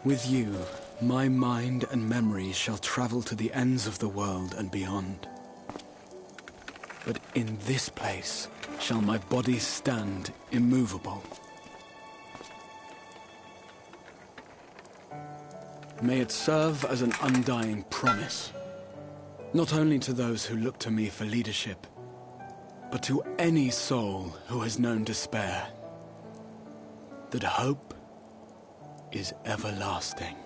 with you, my mind and memories shall travel to the ends of the world and beyond. But in this place shall my body stand immovable. May it serve as an undying promise, not only to those who look to me for leadership, but to any soul who has known despair, that hope is everlasting.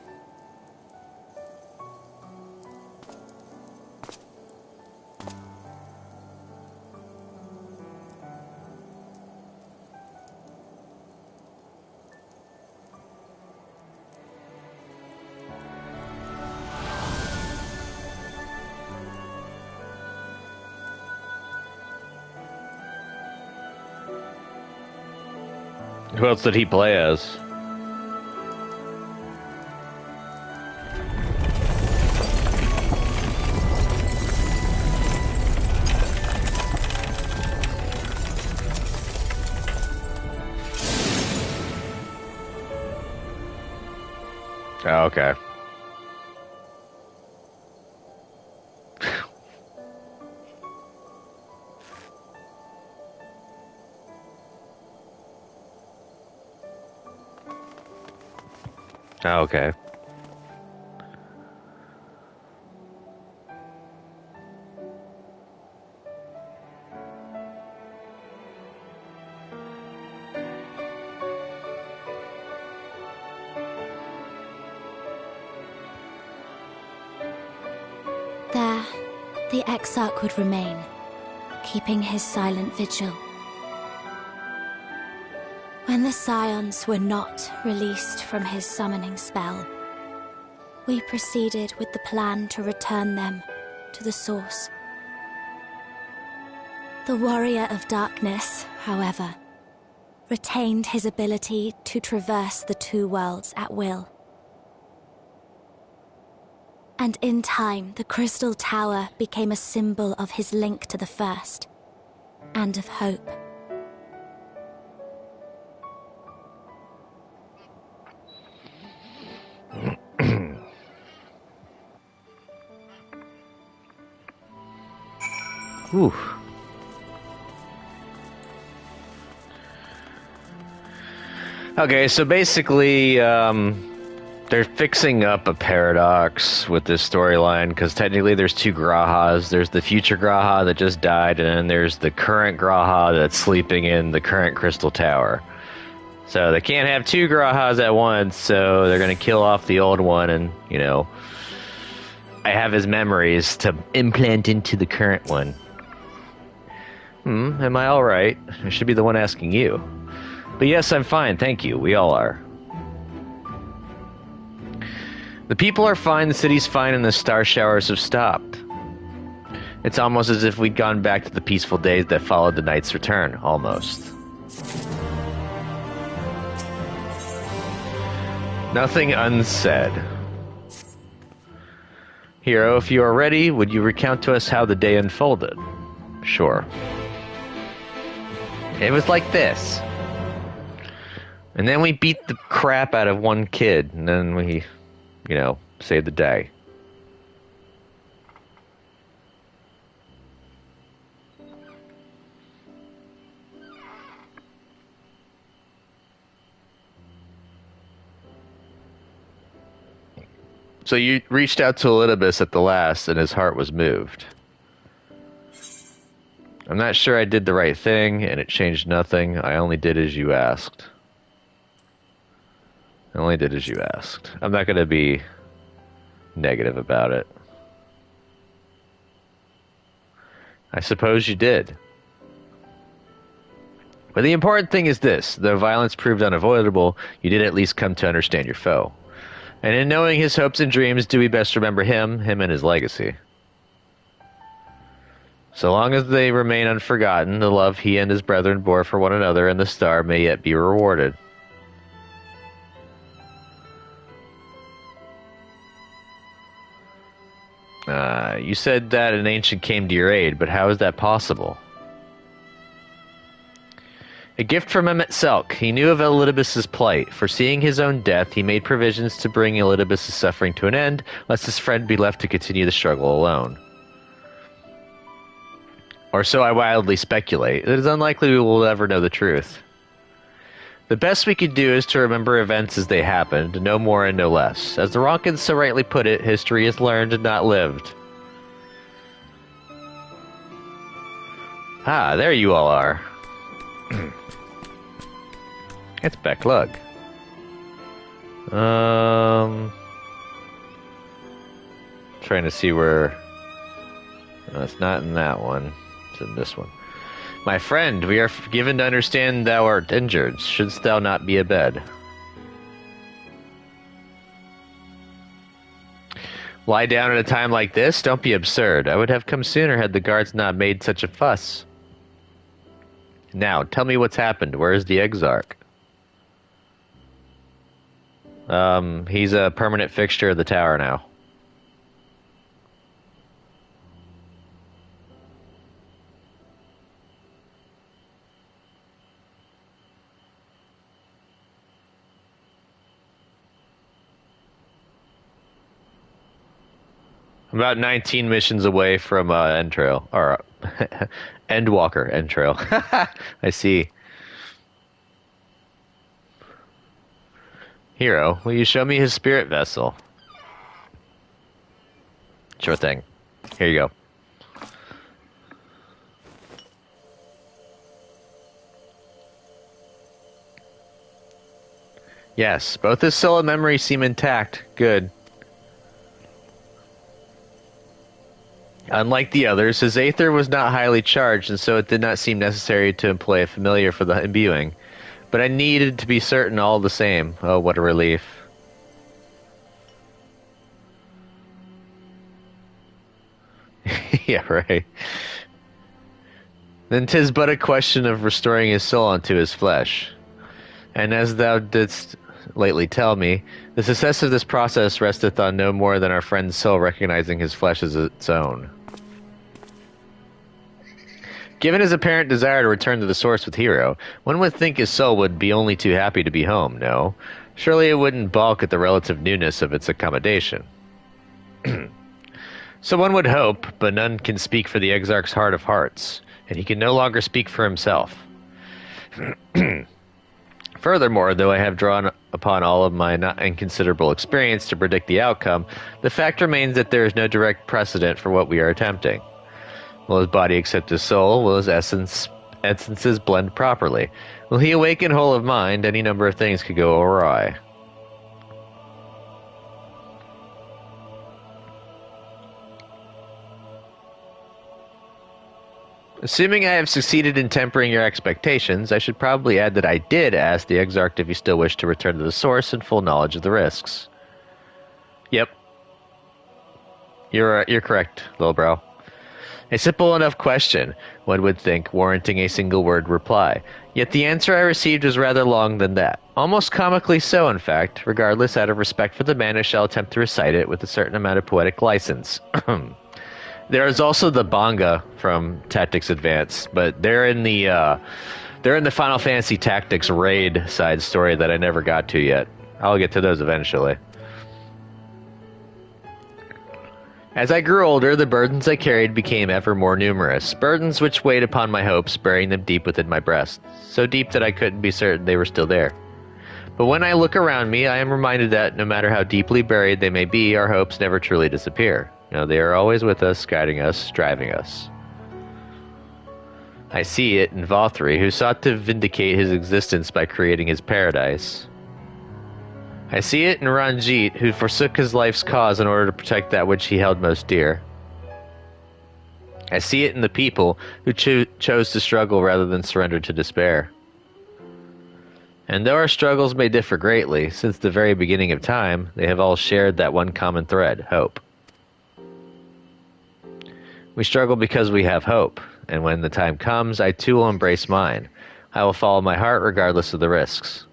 Who else did he play as? Oh, okay. Oh, okay. There, the Exarch would remain, keeping his silent vigil. When the Scions were not released from his summoning spell, we proceeded with the plan to return them to the Source. The Warrior of Darkness, however, retained his ability to traverse the two worlds at will. And in time, the Crystal Tower became a symbol of his link to the First, and of hope. Ooh. Okay, so basically, they're fixing up a paradox with this storyline, because technically there's two Grahas. There's the future Graha that just died, and then there's the current Graha that's sleeping in the current Crystal Tower. So they can't have two Grahas at once, so they're going to kill off the old one, and, you know, I have his memories to implant into the current one. Am I alright? I should be the one asking you. But yes, I'm fine, thank you. We all are. The people are fine, the city's fine, and the star showers have stopped. It's almost as if we'd gone back to the peaceful days that followed the Knight's return, almost. Nothing unsaid. Hero, if you are ready, would you recount to us how the day unfolded? Sure. It was like this. And then we beat the crap out of one kid, and then we, you know, saved the day. So you reached out to Elidibus at the last, and his heart was moved. I'm not sure I did the right thing, and it changed nothing. I only did as you asked. I only did as you asked. I'm not going to be negative about it. I suppose you did. But the important thing is this. Though violence proved unavoidable, you did at least come to understand your foe. And in knowing his hopes and dreams, do we best remember him and his legacy. So long as they remain unforgotten, the love he and his brethren bore for one another and the star may yet be rewarded. You said that an ancient came to your aid, but how is that possible? A gift from Emmet Selk. He knew of Elidibus' plight. Foreseeing his own death, he made provisions to bring Elidibus' suffering to an end, lest his friend be left to continue the struggle alone. Or so I wildly speculate. It is unlikely we will ever know the truth. The best we could do is to remember events as they happened, no more and no less. As the Ronkins so rightly put it, history is learned and not lived. Ah, there you all are. It's Becklug. Trying to see where... No, it's not in that one. It's in this one. My friend, we are given to understand thou art injured. Shouldst thou not be abed? Lie down at a time like this? Don't be absurd. I would have come sooner had the guards not made such a fuss. Now, tell me what's happened. Where is the Exarch? He's a permanent fixture of the tower now. About 19 missions away from Entrail, or Endwalker Entrail. I see. Hero, will you show me his spirit vessel? Sure thing. Here you go. Yes, both his soul and memory seem intact. Good. Unlike the others, his aether was not highly charged, and so it did not seem necessary to employ a familiar for the imbuing. But I needed to be certain all the same. Oh, what a relief. Yeah, right. Then 'tis but a question of restoring his soul unto his flesh. And as thou didst lately tell me, the success of this process resteth on no more than our friend's soul recognizing his flesh as its own. Given his apparent desire to return to the source with Hero, one would think his soul would be only too happy to be home, no? Surely it wouldn't balk at the relative newness of its accommodation. So one would hope, but none can speak for the Exarch's heart of hearts, and he can no longer speak for himself. Furthermore, though I have drawn upon all of my not inconsiderable experience to predict the outcome, the fact remains that there is no direct precedent for what we are attempting. Will his body accept his soul? Will his essences blend properly? Will he awaken whole of mind? Any number of things could go awry. Assuming I have succeeded in tempering your expectations, I should probably add that I did ask the Exarch if he still wished to return to the source in full knowledge of the risks. Yep. You're correct, little bro. A simple enough question, one would think, warranting a single word reply. Yet the answer I received was rather long than that. Almost comically so, in fact. Regardless, out of respect for the man, I shall attempt to recite it with a certain amount of poetic license. There is also the Banga from Tactics Advance, but they're in the Final Fantasy Tactics raid side story that I never got to yet. I'll get to those eventually. As I grew older, the burdens I carried became ever more numerous, burdens which weighed upon my hopes, burying them deep within my breast, so deep that I couldn't be certain they were still there. But when I look around me, I am reminded that no matter how deeply buried they may be, our hopes never truly disappear. They are always with us, guiding us, driving us. I see it in Valtteri, who sought to vindicate his existence by creating his paradise. I see it in Ranjit, who forsook his life's cause in order to protect that which he held most dear. I see it in the people who chose to struggle rather than surrender to despair. And though our struggles may differ greatly, since the very beginning of time, they have all shared that one common thread, hope. We struggle because we have hope, and when the time comes, I too will embrace mine. I will follow my heart regardless of the risks.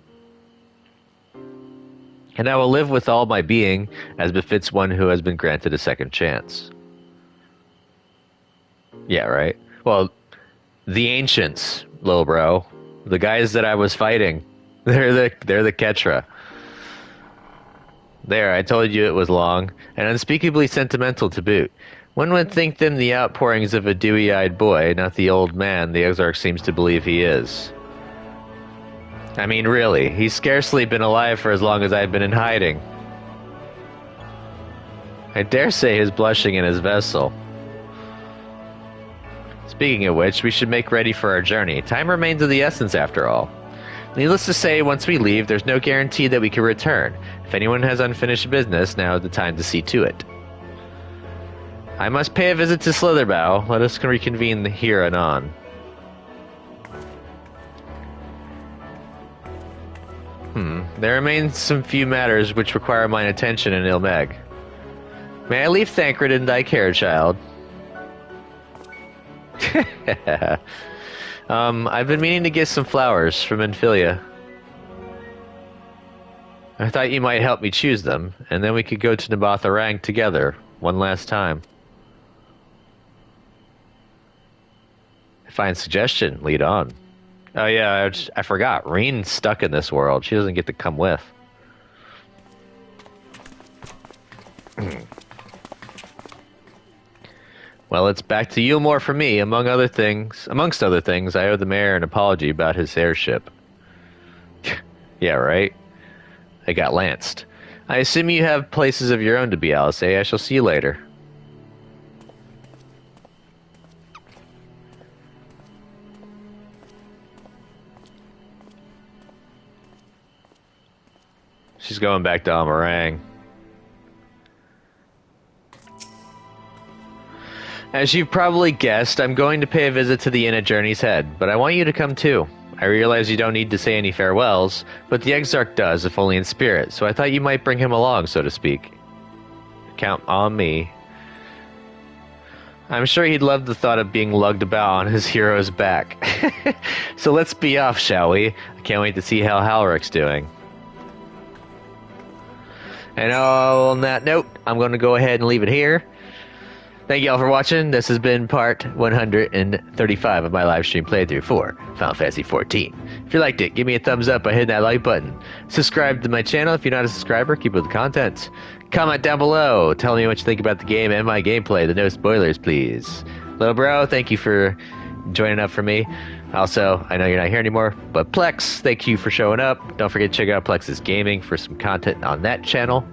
And I will live with all my being, as befits one who has been granted a second chance. Yeah, right? Well, the ancients, little bro. The guys that I was fighting. They're the Ketra. There, I told you it was long, and unspeakably sentimental to boot. One would think them the outpourings of a dewy-eyed boy, not the old man the Exarch seems to believe he is. I mean, really, he's scarcely been alive for as long as I've been in hiding. I dare say his blushing in his vessel. Speaking of which, we should make ready for our journey. Time remains of the essence, after all. Needless to say, once we leave, there's no guarantee that we can return. If anyone has unfinished business, now is the time to see to it. I must pay a visit to Slitherbow. Let us reconvene here anon. There remain some few matters which require mine attention in Ilmeg. May I leave Thancred in thy care, child? I've been meaning to get some flowers from Enfilia. I thought you might help me choose them, and then we could go to Nabatha Rang together, one last time. Fine suggestion, lead on. Oh yeah, I forgot, Reen's stuck in this world. She doesn't get to come with. Well, it's back to Yulmore for me. Amongst other things, I owe the mayor an apology about his airship. Yeah, right? I got lanced. I assume you have places of your own to be, Alice. I shall see you later. She's going back to Amarang. As you've probably guessed, I'm going to pay a visit to the inn at Journey's Head, but I want you to come too. I realize you don't need to say any farewells, but the Exarch does, if only in spirit, so I thought you might bring him along, so to speak. Count on me. I'm sure he'd love the thought of being lugged about on his hero's back. So let's be off, shall we? I can't wait to see how Halrick's doing. And on that note, I'm going to go ahead and leave it here. Thank you all for watching. This has been part 135 of my live stream playthrough for Final Fantasy XIV. If you liked it, give me a thumbs up by hitting that like button. Subscribe to my channel if you're not a subscriber. Keep up with the content. Comment down below. Tell me what you think about the game and my gameplay. The no spoilers, please. Little bro, thank you for joining up for me. Also, I know you're not here anymore, but Plex, thank you for showing up. Don't forget to check out Plex's Gaming for some content on that channel.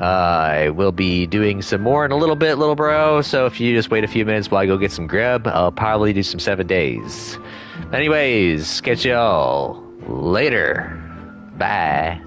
I will be doing some more in a little bit, little bro, so if you just wait a few minutes while I go get some grub, I'll probably do some 7 days. Anyways, catch y'all later. Bye.